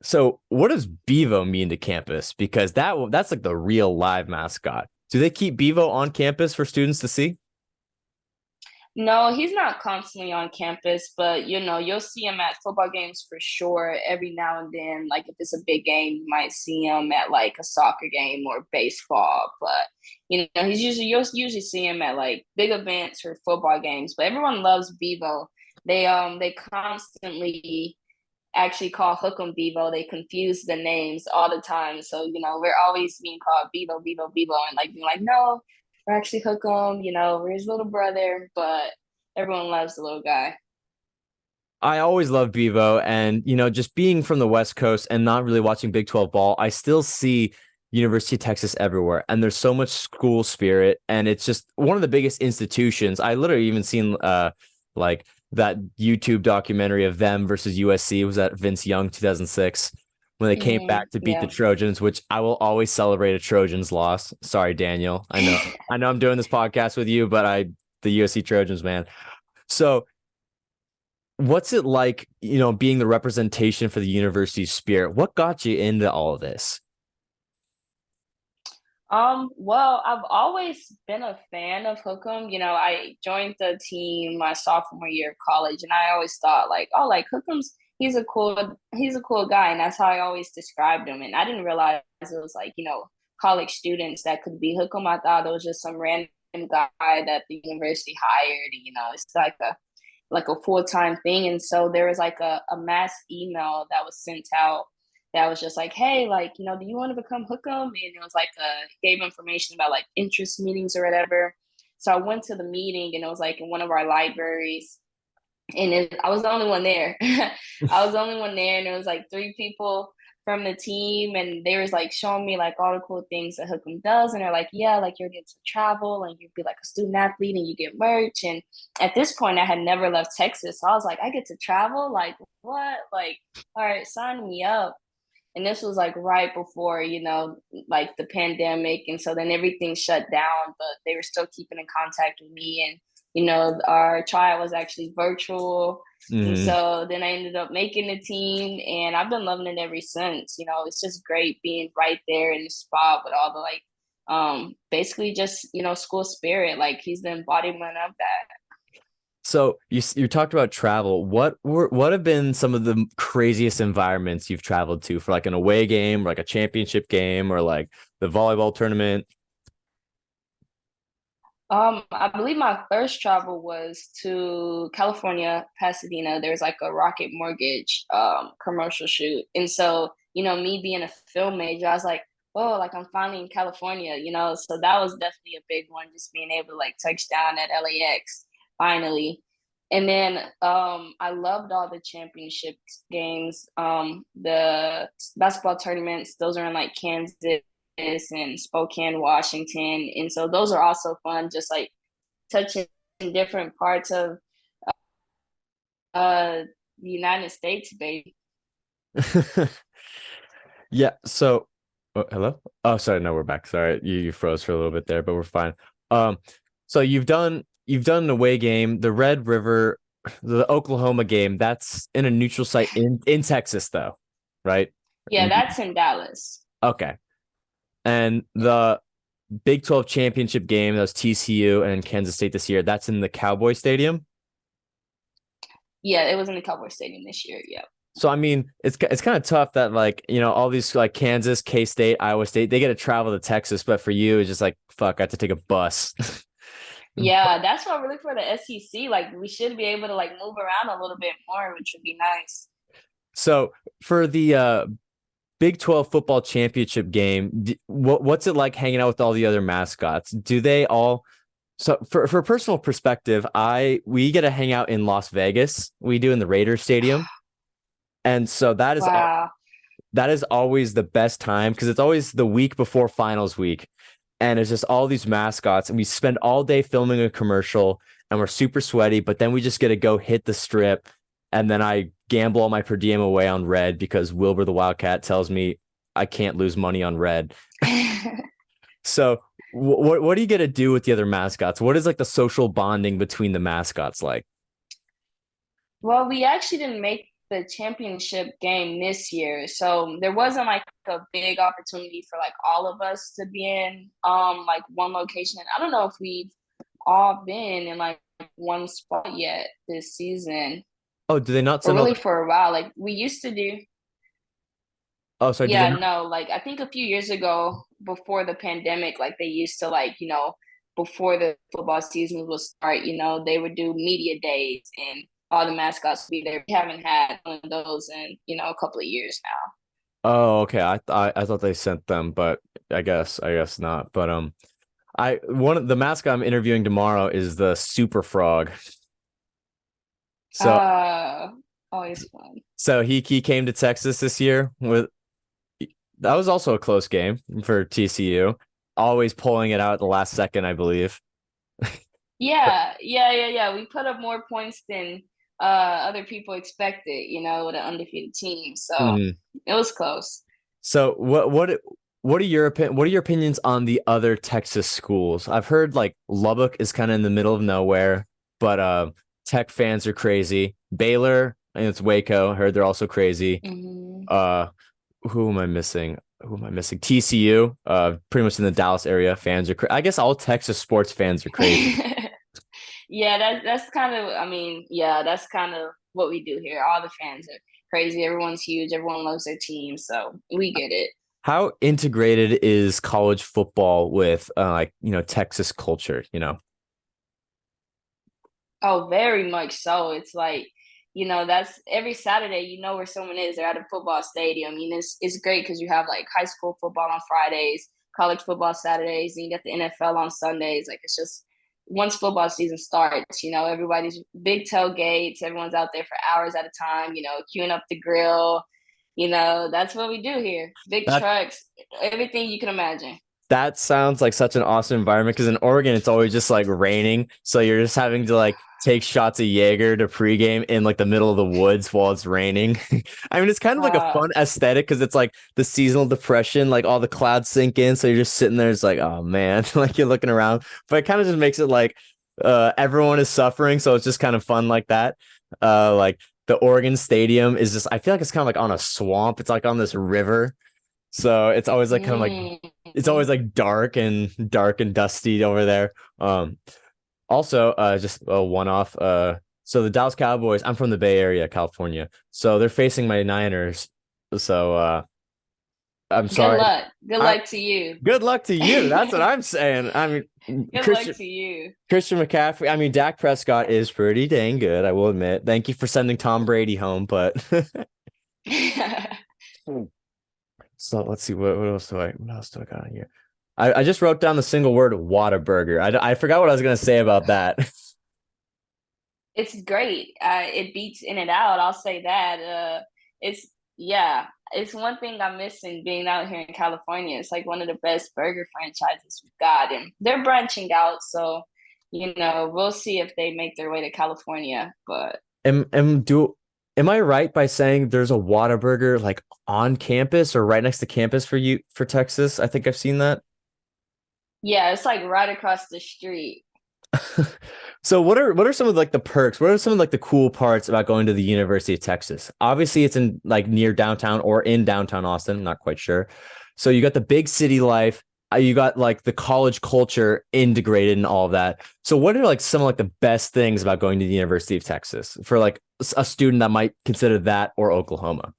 so what does Bevo mean to campus? Because that's like the real live mascot. Do they keep Bevo on campus for students to see? No, he's not constantly on campus, but you'll see him at football games for sure every now and then. Like if it's a big game, you might see him at like a soccer game or baseball. But you'll usually see him at like big events or football games. But everyone loves Bevo. They constantly actually call Hookem Bevo. They confuse the names all the time. So, we're always being called Bevo, Bevo, Bevo, and like being like, no, we're actually Hookem, we're his little brother, but everyone loves the little guy. I always love Bevo, and just being from the West Coast and not really watching Big 12 ball, I still see University of Texas everywhere, and there's so much school spirit, and it's just one of the biggest institutions. I literally even seen like that YouTube documentary of them versus USC. Was that Vince Young 2006 when they came back to beat the Yeah. Trojans, which I will always celebrate a Trojans loss. Sorry, Daniel. I know I'm doing this podcast with you, but the USC Trojans, man. So what's it like, being the representation for the university spirit? What got you into all of this? Well, I've always been a fan of Hookem. I joined the team my sophomore year of college, and I always thought like, oh, like Hookem's he's a cool guy, and that's how I always described him. And I didn't realize it was like, college students that could be Hookem. I thought it was just some random guy that the university hired. It's like a full-time thing. And so there was like a mass email that was sent out that was just like, hey, like, do you want to become Hookem? And it was like gave information about like interest meetings or whatever. So I went to the meeting, and it was like in one of our libraries, and I was the only one there. I was the only one there, and it was like three people. from the team, and they was like showing me like all the cool things that Hookem does, and they're like, yeah, like you'll get to travel and you'd be like a student athlete and you get merch. And at this point, I had never left Texas, so I was like, I get to travel, like what? Like, all right, sign me up. And this was like right before, like the pandemic. And so then everything shut down, but they were still keeping in contact with me. And, our trial was actually virtual. And Hmm. so then I ended up making the team, and I've been loving it ever since. It's just great being right there in the spot with all the like, basically just, school spirit. Like he's the embodiment of that. So you talked about travel. What have been some of the craziest environments you've traveled to for like an away game, or like a championship game, or like the volleyball tournament? I believe my first travel was to California, Pasadena. There's like a Rocket Mortgage commercial shoot. And so, me being a film major, I was like, oh, like I'm finally in California. So that was definitely a big one, just being able to like touch down at LAX finally. And then I loved all the championship games, the basketball tournaments, those are in like Kansas and Spokane, Washington. And so those are also fun, just like touching different parts of the United States, baby. Yeah. So, oh, hello. Oh, sorry. No, we're back. Sorry, you froze for a little bit there, but we're fine. Um, so you've done an away game, the Red River, the Oklahoma game. That's in a neutral site in Texas, though, right? Yeah, that's in Dallas. Okay. And the Big 12 championship game, that was TCU and Kansas State this year. That's in the Cowboy Stadium. Yeah, it was in the Cowboy Stadium this year. Yeah. So I mean, it's kind of tough that like all these like Kansas, K State, Iowa State, they get to travel to Texas, but for you, it's just like fuck, I have to take a bus. Yeah, that's why we're looking for the SEC. Like we should be able to like move around a little bit more, which would be nice. So for the Big 12 football championship game, what's it like hanging out with all the other mascots? Do they all? So for personal perspective, I we get to hang out in Las Vegas. We do in the Raiders Stadium, and so Wow. that is always the best time because it's always the week before finals week. And it's just all these mascots, and we spend all day filming a commercial and we're super sweaty, but then we just get to go hit the strip. And then I gamble all my per diem away on red because Wilbur the Wildcat tells me I can't lose money on red. So what do you get to do with the other mascots? What is like the social bonding between the mascots like? Well, we actually didn't make the championship game this year, so there wasn't like a big opportunity for like all of us to be in like one location. I don't know if we've all been in like one spot yet this season, Oh, do they not or send all really the for a while. Like we used to do. Oh, sorry, do they Yeah, not? no, like I think a few years ago before the pandemic, like they used to like, before the football season would start, they would do media days and all the mascots would be there. We haven't had one of those in, a couple of years now. Oh, okay. I thought they sent them, but I guess not. But I one of the mascot I'm interviewing tomorrow is the Super Frog. So Uh, Always fun. he came to Texas this year with that was also a close game for TCU. Always pulling it out at the last second, I believe. Yeah. We put up more points than other people expected, with an undefeated team. So Mhm. it was close. So what are your opinions on the other Texas schools? I've heard like Lubbock is kind of in the middle of nowhere, but Tech fans are crazy. Baylor, and it's Waco. I heard they're also crazy. Hmm. Uh, who am I missing? Who am I missing? TCU, pretty much in the Dallas area. Fans are I guess all Texas sports fans are crazy. Yeah, that's kind of, I mean, yeah, that's kind of what we do here. All the fans are crazy. Everyone's huge. Everyone loves their team, so we get it. How integrated is college football with like Texas culture? Oh, very much so. It's like, that's every Saturday, where someone is. They're at a football stadium. It's great because you have like high school football on Fridays, college football Saturdays, and you get the NFL on Sundays. Like it's just once football season starts, everybody's big tailgates. Everyone's out there for hours at a time, queuing up the grill. That's what we do here. Big That trucks, everything you can imagine. that sounds like such an awesome environment because in Oregon it's always just like raining, so you're just having to like take shots of Jaeger to pregame in like the middle of the woods while it's raining. I mean, it's kind of like a Uh, fun aesthetic because it's like the seasonal depression, like all the clouds sink in, so you're just sitting there, it's like, oh man, like you're looking around, but it kind of just makes it like everyone is suffering, so it's just kind of fun like that. Like the Oregon Stadium is just, I feel like it's kind of like on a swamp. It's like on this river. So it's always like kind of like mm, it's always like dark and dusty over there. Also just a one off. So the Dallas Cowboys, I'm from the Bay Area, California. So they're facing my Niners. So I'm good sorry. luck. Good I luck to you. Good luck to you. That's what I'm saying. I mean, Good luck to you. Christian McCaffrey. I mean, Dak Prescott is pretty dang good, I will admit. Thank you for sending Tom Brady home, but so let's see what else do I got on here? I just wrote down the single word Whataburger. I forgot what I was gonna say about that. It's great. It beats In and Out. I'll say that. It's yeah. It's one thing I'm missing being out here in California. It's like one of the best burger franchises we've got, and they're branching out. So, we'll see if they make their way to California. But Am am do am I right by saying there's a Whataburger like on campus or right next to campus for you for Texas? I think I've seen that. yeah, it's like right across the street. So what are some of like the perks? What are some of like the cool parts about going to the University of Texas? Obviously, it's in like near downtown or in downtown Austin. I'm not quite sure. So you got the big city life. You got like the college culture integrated and all of that. So what are like some of like the best things about going to the University of Texas for like a student that might consider that or Oklahoma?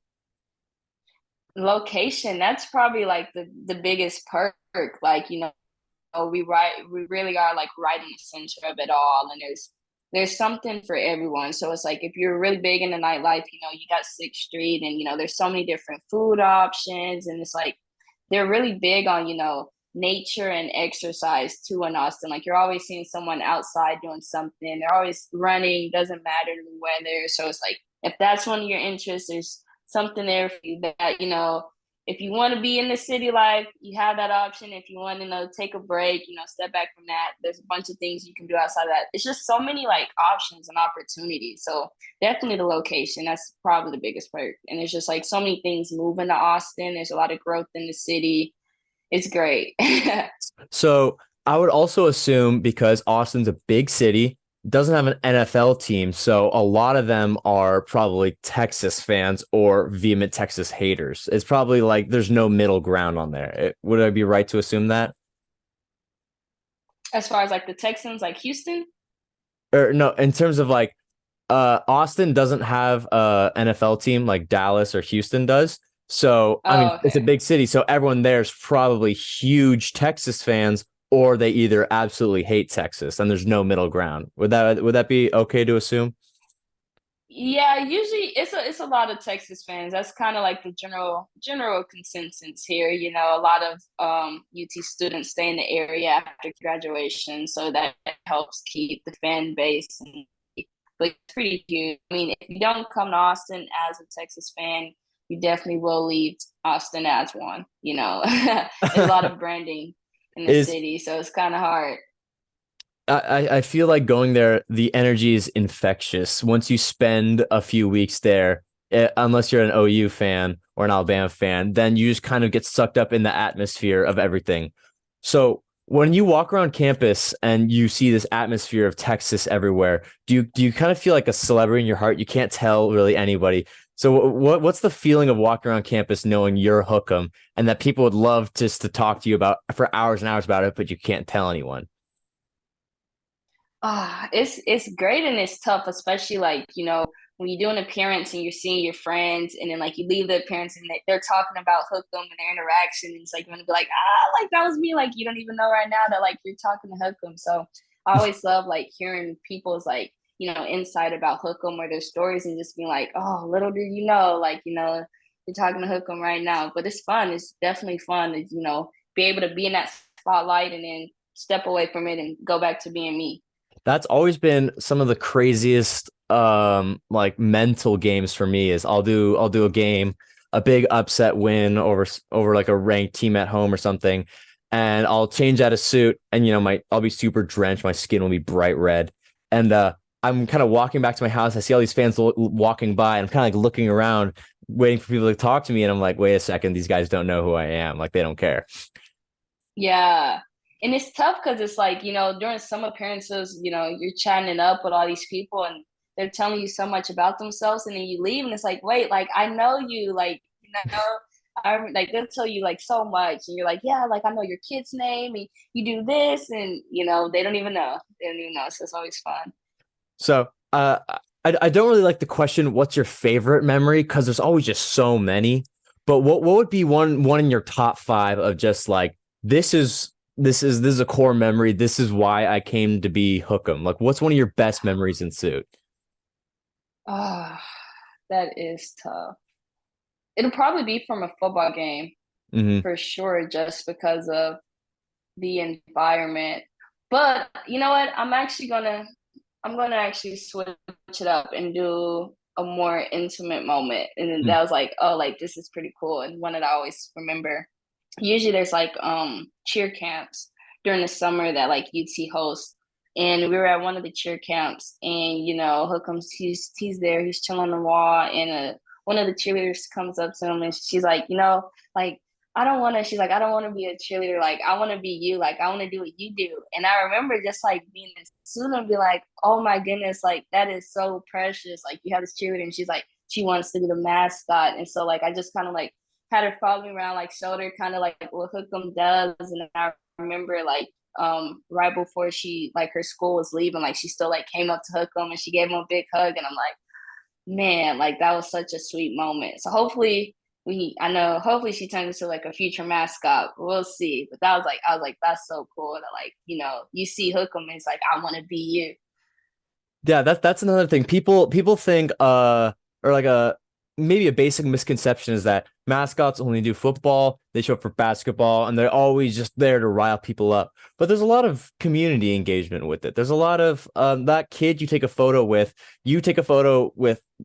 Location, that's probably like the biggest perk. Like, we really are like right in the center of it all, and there's something for everyone. So it's like if you're really big in the nightlife, you got Sixth Street, and there's so many different food options, and it's like they're really big on nature and exercise too in Austin. Like you're always seeing someone outside doing something. They're always running. Doesn't matter the weather. So it's like if that's one of your interests, there's something there for you that if you want to be in the city life, you have that option. If you want to take a break, step back from that, there's a bunch of things you can do outside of that. It's just so many like options and opportunities. So definitely the location. That's probably the biggest perk. And there's just like so many things moving to Austin. There's a lot of growth in the city. It's great. So I would also assume because Austin's a big city, doesn't have an NFL team, so a lot of them are probably Texas fans or vehement Texas haters. It's probably like there's no middle ground on there. Would I be right to assume that? As far as like the Texans, like Houston. Or no, in terms of like Austin doesn't have a NFL team like Dallas or Houston does. So, I mean, Oh, it's a okay. big city, so everyone there's probably huge Texas fans or they either absolutely hate Texas and there's no middle ground. Would that be okay to assume? Yeah, usually it's a lot of Texas fans. That's kind of like the general consensus here. A lot of UT students stay in the area after graduation, so that helps keep the fan base and but it's pretty huge. I mean, if you don't come to Austin as a Texas fan, you definitely will leave Austin as one. There's a lot of branding in the Is city, so it's kind of hard. I feel like going there, the energy is infectious. Once you spend a few weeks there, unless you're an OU fan or an Alabama fan, then you just kind of get sucked up in the atmosphere of everything. So when you walk around campus and you see this atmosphere of Texas everywhere, do you kind of feel like a celebrity in your heart? You can't tell really anybody. So what's the feeling of walking around campus knowing you're Hookem and that people would love just to talk to you about for hours and hours about it, but you can't tell anyone? It's great and it's tough, especially like, when you do an appearance and you're seeing your friends and then like you leave the appearance and they're talking about Hookem and their interaction. And it's like you want to be like, like that was me. Like you don't even know right now that like you're talking to Hookem. So I always love like hearing people's like, insight about Hookem or their stories and just being like, oh, little do you know, like, you're talking to Hookem right now. But it's fun. It's definitely fun to, be able to be in that spotlight and then step away from it and go back to being me. That's always been some of the craziest like mental games for me is I'll do a game a big upset win over like a ranked team at home or something, and I'll change out a suit, and my I'll be super drenched, my skin will be bright red, and I'm kind of walking back to my house. I see all these fans walking by, and I'm kind of like looking around, waiting for people to talk to me, and I'm like, wait a second, these guys don't know who I am, like they don't care. Yeah. And it's tough because it's like, during some appearances, you're chatting it up with all these people and they're telling you so much about themselves. And then you leave and it's like, wait, like, I know you, like, like they'll tell you like so much. And you're like, yeah, like, I know your kid's name and you do this. And, they don't even know. They don't even know. So it's always fun. So I don't really like the question, what's your favorite memory? Because there's always just so many. But what would be one in your top five of just like this is a core memory. This is why I came to be Hookem. Like, what's one of your best memories in suit? Ah, that is tough. It'll probably be from a football game Hmm. for sure, just because of the environment. But you know what? I'm gonna actually switch it up and do a more intimate moment. And that was like, oh, like this is pretty cool and one that I always remember. Usually there's like cheer camps during the summer that like UT hosts. And we were at one of the cheer camps and Hookums he's there, he's chilling on the wall and one of the cheerleaders comes up to him and she's like, like she's like, I don't want to be a cheerleader. Like, I want to be you. Like, I want to do what you do. And I remember just like being this student and be like, oh my goodness, like, that is so precious. Like, you have this cheerleader and she's like, she wants to be the mascot. And so, like, I just kind of like had her follow me around, like, shoulder, kind of like what Hookem does. And I remember, like, right before she, like, her school was leaving, like, she still, like, came up to Hookem and she gave him a big hug. And I'm like, man, like that was such a sweet moment. So hopefully I know hopefully she turns into like a future mascot. We'll see. But I was like, that's so cool that like, you see Hookem and it's like, I want to be you. Yeah, that's another thing. People think or like a maybe a basic misconception is that mascots only do football, they show up for basketball, and they're always just there to rile people up. But there's a lot of community engagement with it. There's a lot of that kid you take a photo with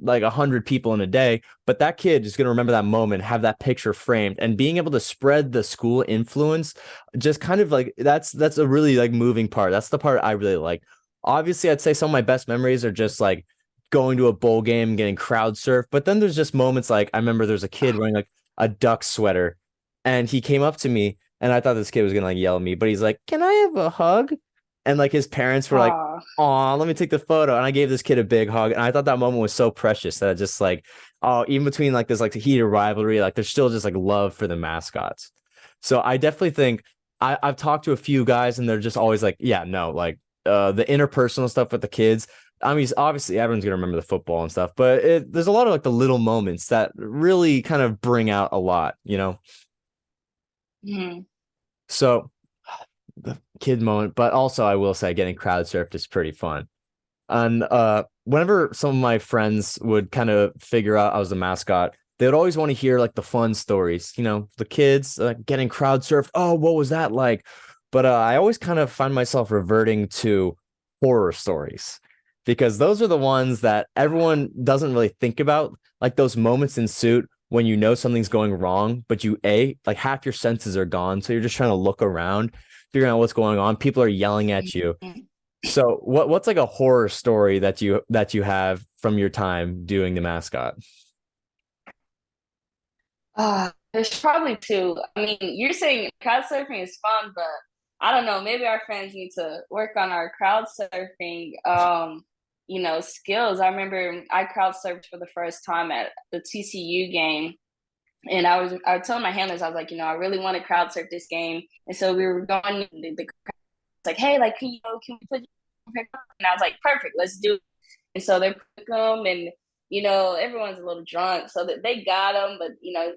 like 100 people in a day, but that kid is gonna remember that moment, have that picture framed, and being able to spread the school influence, just kind of like that's a really like moving part. That's the part I really like. Obviously, I'd say some of my best memories are just like going to a bowl game, getting crowd surfed. But then there's just moments like I remember there's a kid wearing like a duck sweater, and he came up to me, and I thought this kid was gonna like yell at me, but he's like, "Can I have a hug?" And like his parents were like, Oh, "Aw, let me take the photo." And I gave this kid a big hug, and I thought that moment was so precious that I just like, oh, even between like this like heated rivalry, like there's still just like love for the mascots. So I definitely think I've talked to a few guys, and they're just always like, yeah, no, like the interpersonal stuff with the kids. I mean, obviously everyone's gonna remember the football and stuff, but there's a lot of like the little moments that really kind of bring out a lot. mhm. So the kid moment, but also I will say getting crowd surfed is pretty fun. And whenever some of my friends would kind of figure out I was the mascot, they would always want to hear like the fun stories, the kids getting crowd surfed. Oh, what was that like? But I always kind of find myself reverting to horror stories because those are the ones that everyone doesn't really think about, like those moments in suit when you know something's going wrong, but like half your senses are gone. So you're just trying to look around, figuring out what's going on. People are yelling at you. So what's like a horror story that you have from your time doing the mascot? There's probably two. I mean, you're saying crowd surfing is fun, but I don't know. Maybe our friends need to work on our crowd surfing, skills. I remember I crowd surfed for the first time at the TCU game, and I was telling my handlers, I was like, I really want to crowd surf this game, and so we were going. The crowd was like, hey, like, can we put you? And I was like, perfect, let's do it. And so they pick them, and everyone's a little drunk, so that they got them, but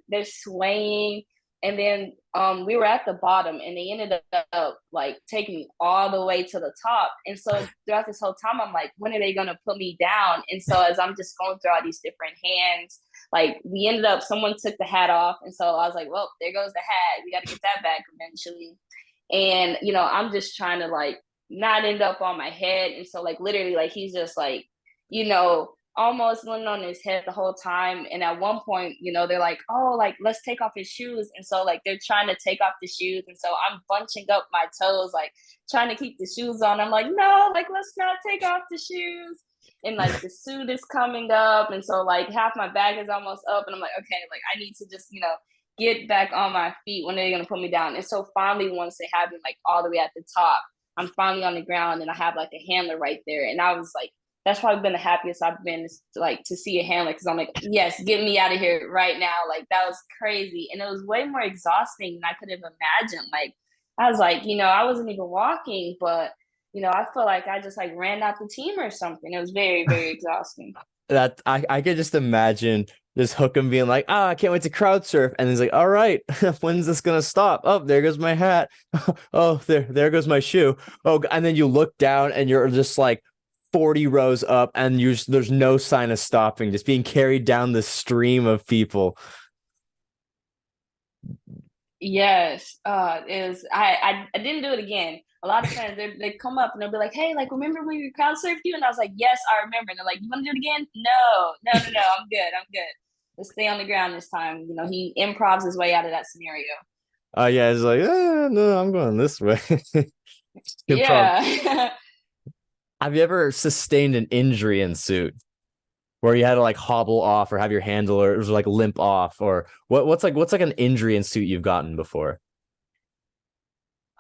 they're swaying. And then we were at the bottom, and they ended up like taking me all the way to the top. And so throughout this whole time, I'm like, when are they gonna put me down? And so as I'm just going through all these different hands, like we ended up, someone took the hat off, and so I was like, well, there goes the hat. We got to get that back eventually. And I'm just trying to like not end up on my head, and so like literally like he's just like you know almost went on his head the whole time. And at one point, they're like, "Oh, like let's take off his shoes." And so like they're trying to take off the shoes, and so I'm bunching up my toes, like trying to keep the shoes on. I'm like, "No, like let's not take off the shoes." And like the suit is coming up, and so like half my bag is almost up, and I'm like, okay, like I need to just get back on my feet when they're gonna put me down. And so finally, once they have me like all the way at the top, I'm finally on the ground, and I have like a handler right there. And I was like, that's probably been the happiest I've been, like to see a handler, because I'm like, yes, get me out of here right now. Like that was crazy, and it was way more exhausting than I could have imagined. Like I was like, I wasn't even walking, but I felt like I just like ran out the team or something. It was very, very exhausting. That I could just imagine this Hookem being like, ah, I can't wait to crowd surf. And he's like, all right, when's this gonna stop? Oh, there goes my hat. Oh, there goes my shoe. Oh, and then you look down and you're just like 40 rows up and there's no sign of stopping, just being carried down the stream of people. Yes, is I didn't do it again. A lot of times they come up and they'll be like, "Hey, like remember when we crowd surfed you?" And I was like, "Yes, I remember." And they're like, "You want to do it again?" No, no, no, no. I'm good. I'm good. Let's stay on the ground this time. He improvs his way out of that scenario. Yeah, it's like, no, I'm going this way. Improv. Yeah. Have you ever sustained an injury in suit where you had to like hobble off or have your handlers like limp off, or what's like an injury in suit you've gotten before?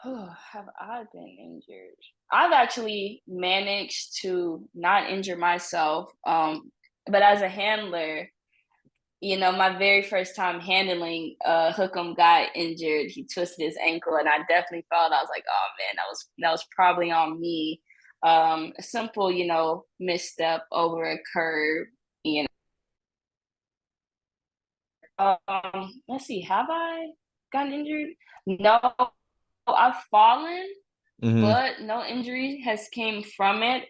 Oh, have I been injured? I've actually managed to not injure myself. But as a handler, my very first time handling Hookem got injured. He twisted his ankle, and I definitely felt, I was like, oh man, that was probably on me. A simple, misstep over a curb. You Let's see, have I gotten injured? No, I've fallen, Hmm. but no injury has came from it.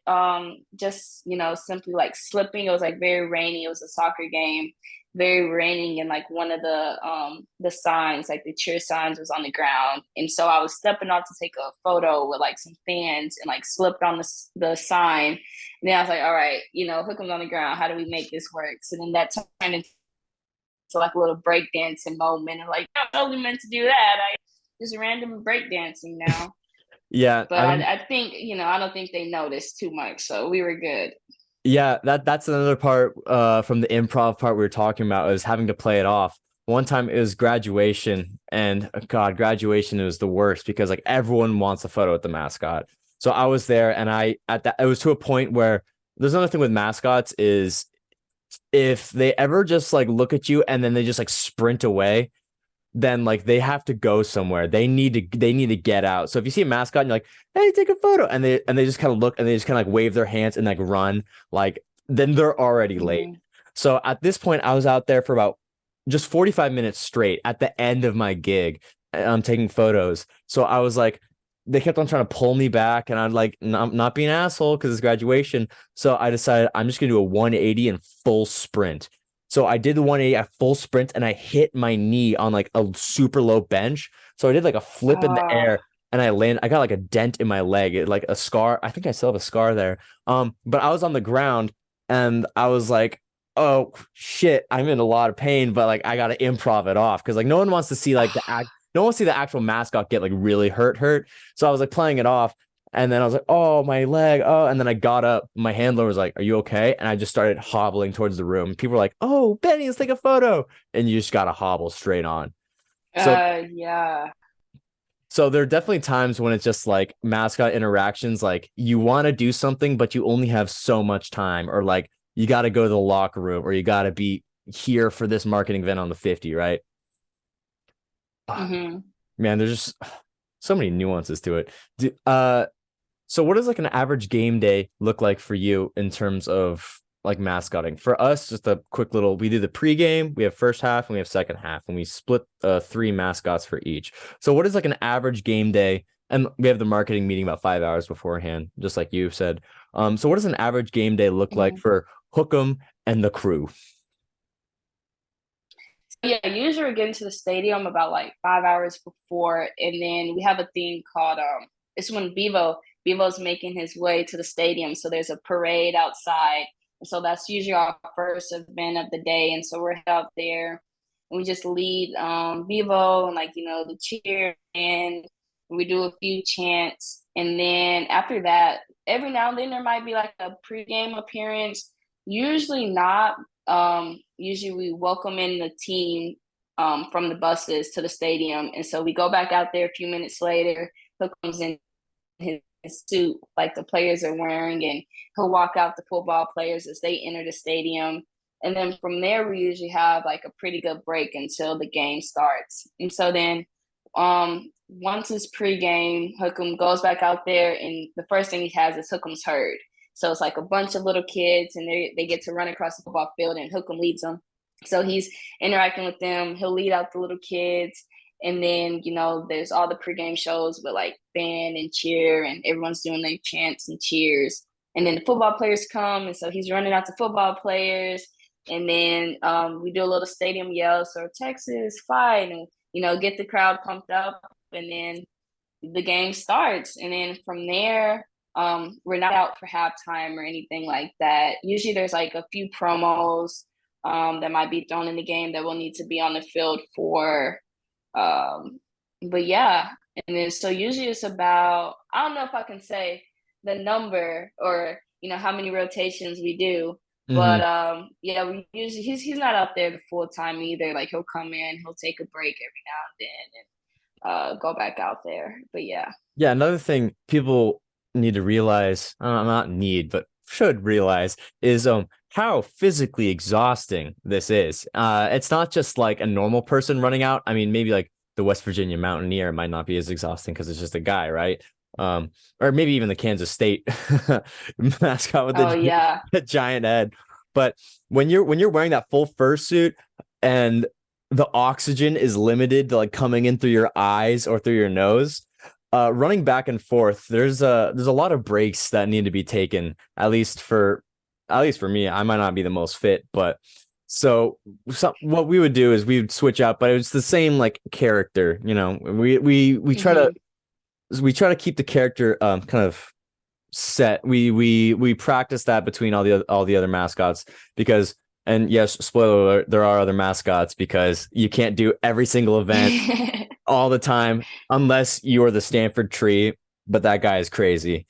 Just simply like slipping. It was like very rainy. It was a soccer game, very raining, and like one of the signs, like the cheer signs, was on the ground, and so I was stepping off to take a photo with like some fans, and like slipped on the sign. And then I was like, all right, Hook'em's on the ground. How do we make this work? So then that turned into like a little breakdancing moment, and like I totally meant to do that. I just random breakdancing now. Yeah, But I don't. I think, I don't think they noticed too much, so we were good. Yeah, that's another part from the improv part we were talking about, is having to play it off. One time it was graduation, and God, graduation was the worst because like everyone wants a photo with the mascot. So I was there, and I at that it was to a point where there's another thing with mascots is if they ever just like look at you and then they just like sprint away, then like they have to go somewhere. They need to get out. So if you see a mascot and you're like, hey, take a photo, and they just kind of look and they just kind of like wave their hands and like run, like then they're already late. Hmm. So at this point, I was out there for about just 45 minutes straight at the end of my gig. I'm taking photos. So I was like, they kept on trying to pull me back, and I'm like, not being an asshole because it's graduation. So I decided I'm just gonna do a 180 and full sprint. So I did the 180 at full sprint and I hit my knee on like a super low bench. So I did like a flip in the Uh, air and I got like a dent in my leg, like a scar. I think I still have a scar there. But I was on the ground and I was like, oh shit, I'm in a lot of pain, but like I gotta improv it off because like no one wants to see like the act, no one wants to see the actual mascot get like really hurt. So I was like playing it off. And then I was like, oh, my leg. Oh, and then I got up. My handler was like, are you okay? And I just started hobbling towards the room. People were like, oh, Benny, let's take a photo. And you just got to hobble straight on. So, yeah. so there are definitely times when it's just like mascot interactions, like you want to do something, but you only have so much time, or like you got to go to the locker room, or you got to be here for this marketing event on the 50, right? Ah, Hmm. man, there's just so many nuances to it. So what does like an average game day look like for you in terms of like mascotting? For us, just a quick little, we do the pregame, we have first half and we have second half, and we split three mascots for each. So what is like an average game day? And we have the marketing meeting about 5 hours beforehand, just like you said. So what does an average game day look like Hmm. for Hookem and the crew? Yeah, usually we get into the stadium about like 5 hours before, and then we have a thing called it's when Bevo's making his way to the stadium. So there's a parade outside, So that's usually our first event of the day. And so we're out there and we just lead Vivo and like, the cheer, and we do a few chants. And then after that, every now and then there might be like a pregame appearance. Usually not. Usually we welcome in the team from the buses to the stadium. And so we go back out there a few minutes later. Hook comes in his suit like the players are wearing, and he'll walk out the football players as they enter the stadium. And then from there, we usually have like a pretty good break until the game starts. And so then, once it's pregame, Hookem goes back out there, and the first thing he has is Hookem's herd. So it's like a bunch of little kids, and they get to run across the football field, and Hookem leads them. So he's interacting with them. He'll lead out the little kids, and then, there's all the pregame shows with like band and cheer, and everyone's doing their chants and cheers. And then the football players come, and so he's running out to football players. And then we do a little stadium yell, so Texas fight, and get the crowd pumped up. And then the game starts. And then from there, we're not out for halftime or anything like that. Usually there's like a few promos that might be thrown in the game that will need to be on the field for. But yeah, and then so usually it's about, I don't know if I can say the number or how many rotations we do, but Hmm. yeah, we usually he's not out there the full time either. Like he'll come in, he'll take a break every now and then and go back out there. But yeah. Yeah, another thing people need to realize, not need, but should realize is how physically exhausting this is. It's not just like a normal person running out. I mean, maybe like the West Virginia Mountaineer might not be as exhausting because it's just a guy, right? Or maybe even the Kansas State mascot with Oh yeah. the giant head. But when you're wearing that full fursuit and the oxygen is limited to like coming in through your eyes or through your nose, running back and forth, there's a lot of breaks that need to be taken, at least for me. I might not be the most fit, but what we would do is we would switch out, but it's the same like character, Hmm. we try to keep the character kind of set. We practice that between all the other mascots because, and yes, spoiler alert, there are other mascots because you can't do every single event all the time unless you're the Stanford tree. But that guy is crazy.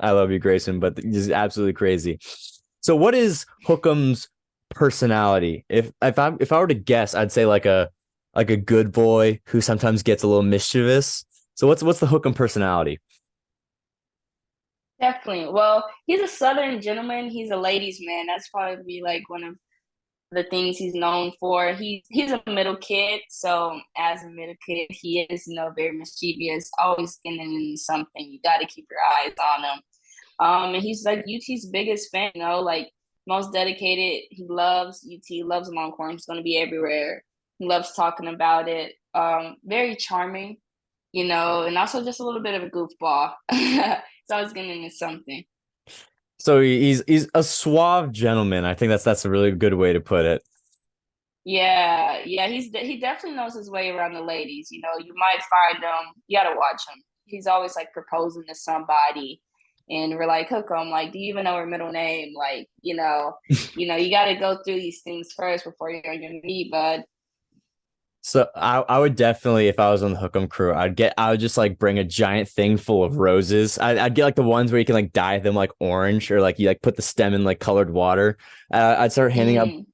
I love you, Grayson, but he's absolutely crazy. So, what is Hook'em's personality? If I were to guess, I'd say like a good boy who sometimes gets a little mischievous. So, what's the Hook'em personality? Definitely. Well, he's a Southern gentleman. He's a ladies' man. That's probably like one of the things he's known for. He's a middle kid, so as a middle kid, he is very mischievous, always getting into something. You got to keep your eyes on him. And he's like UT's biggest fan. Like most dedicated. He loves UT, loves Longhorn. He's going to be everywhere. He loves talking about it. Very charming, and also just a little bit of a goofball. He's always getting into something. So he's a suave gentleman. I think that's a really good way to put it. Yeah, yeah, he definitely knows his way around the ladies. You might find him. You gotta watch him. He's always like proposing to somebody, and we're like, hook him. Like, do you even know her middle name? Like, you got to go through these things first before you're gonna meet, bud. So I would definitely, if I was on the Hook'em crew, I would just like bring a giant thing full of roses. I'd get like the ones where you can like dye them like orange or like you like put the stem in like colored water. I'd start handing out Mm,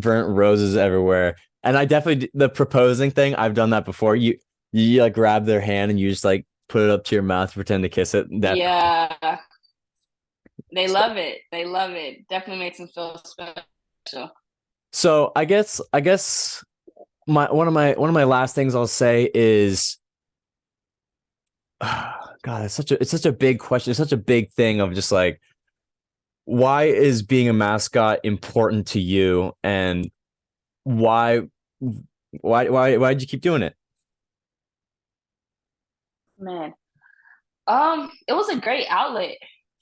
burnt roses everywhere. And I definitely the proposing thing. I've done that before. You like grab their hand and you just like put it up to your mouth, pretend to kiss it. Definitely. yeah, they love it. They love it. Definitely makes them feel special. So I guess my last things I'll say is God, it's such a big question. It's such a big thing of just like why is being a mascot important to you and why why did you keep doing it? Man, it was a great outlet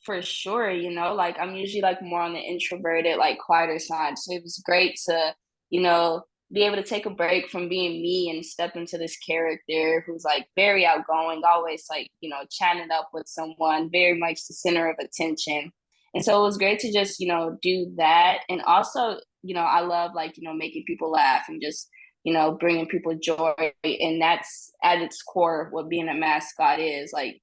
for sure, like I'm usually like more on the introverted, like quieter side. So it was great to, you know, be able to take a break from being me and step into this character who's like very outgoing, always like, chatting up with someone, very much the center of attention. And so it was great to just, do that. And also, I love like, making people laugh and just, bringing people joy. And that's at its core what being a mascot is like,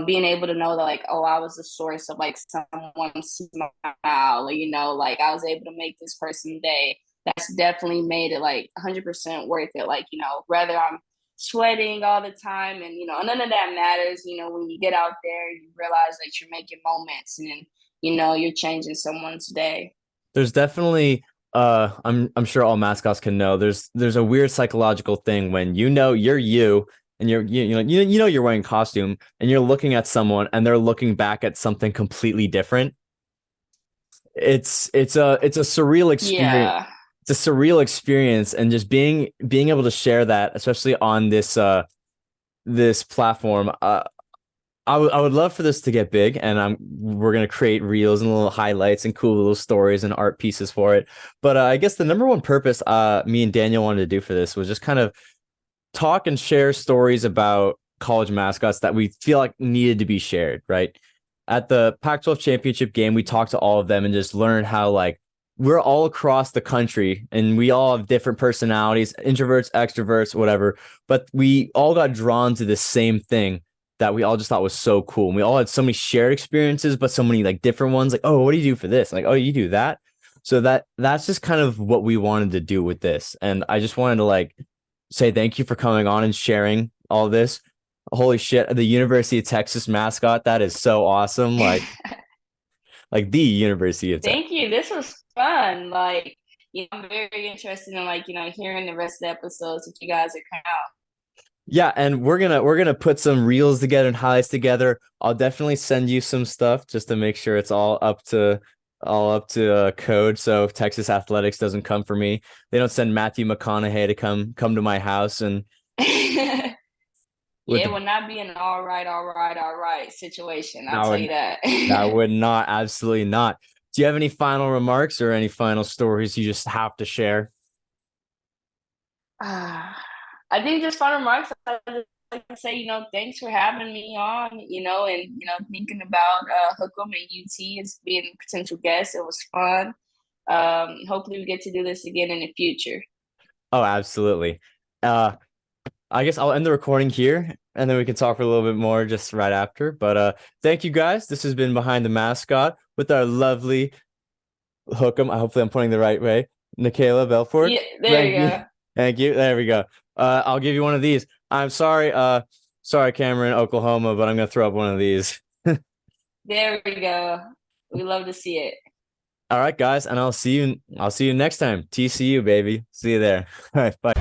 being able to know that like, oh, I was the source of like someone's smile, or, like I was able to make this person day. That's definitely made it like 100% worth it. Like, whether I'm sweating all the time and, none of that matters, when you get out there, you realize that you're making moments and, you're changing someone's day. There's definitely I'm sure all mascots can know there's a weird psychological thing when you know you're you and you know you're wearing costume and you're looking at someone and they're looking back at something completely different. It's a surreal experience. Yeah. It's a surreal experience, and just being able to share that, especially on this platform. I would love for this to get big, and we're gonna create reels and little highlights and cool little stories and art pieces for it. But I guess the number one purpose me and Daniel wanted to do for this was just kind of talk and share stories about college mascots that we feel like needed to be shared, right? At the Pac-12 championship game, we talked to all of them and just learned how like we're all across the country and we all have different personalities, introverts, extroverts, whatever, but we all got drawn to the same thing that we all just thought was so cool. And we all had so many shared experiences, but so many like different ones. Like, oh, what do you do for this? Like, oh, you do that. So that's just kind of what we wanted to do with this. And I just wanted to like say thank you for coming on and sharing all this. Holy shit, the University of Texas mascot, that is so awesome. Like the University of Texas. Thank you. This was fun. Like, I'm very interested in like, hearing the rest of the episodes that you guys are coming out. Yeah, and we're gonna put some reels together and highlights together. I'll definitely send you some stuff just to make sure it's all up to code. So if Texas athletics doesn't come for me, they don't send Matthew McConaughey to come to my house and Yeah, with it the will not be an all right situation. I'll that tell would you that. that would not, absolutely not. Do you have any final remarks or any final stories you just have to share? I think just final remarks. I just like to say, thanks for having me on, and thinking about Hookem and UT as being a potential guest. It was fun. Hopefully we get to do this again in the future. Oh, absolutely. Uh, I guess I'll end the recording here and then we can talk for a little bit more just right after. But thank you guys. This has been Behind the Mascot with our lovely Hookem. Hopefully I'm putting the right way. Nikayla Belfort. Yeah, there Thank you you. go. Thank you. There we go. I'll give you one of these. I'm sorry, sorry, Cameron, Oklahoma, but I'm gonna throw up one of these. There we go. We love to see it. All right, guys, and I'll see you next time. TCU, baby. See you there. All right, bye.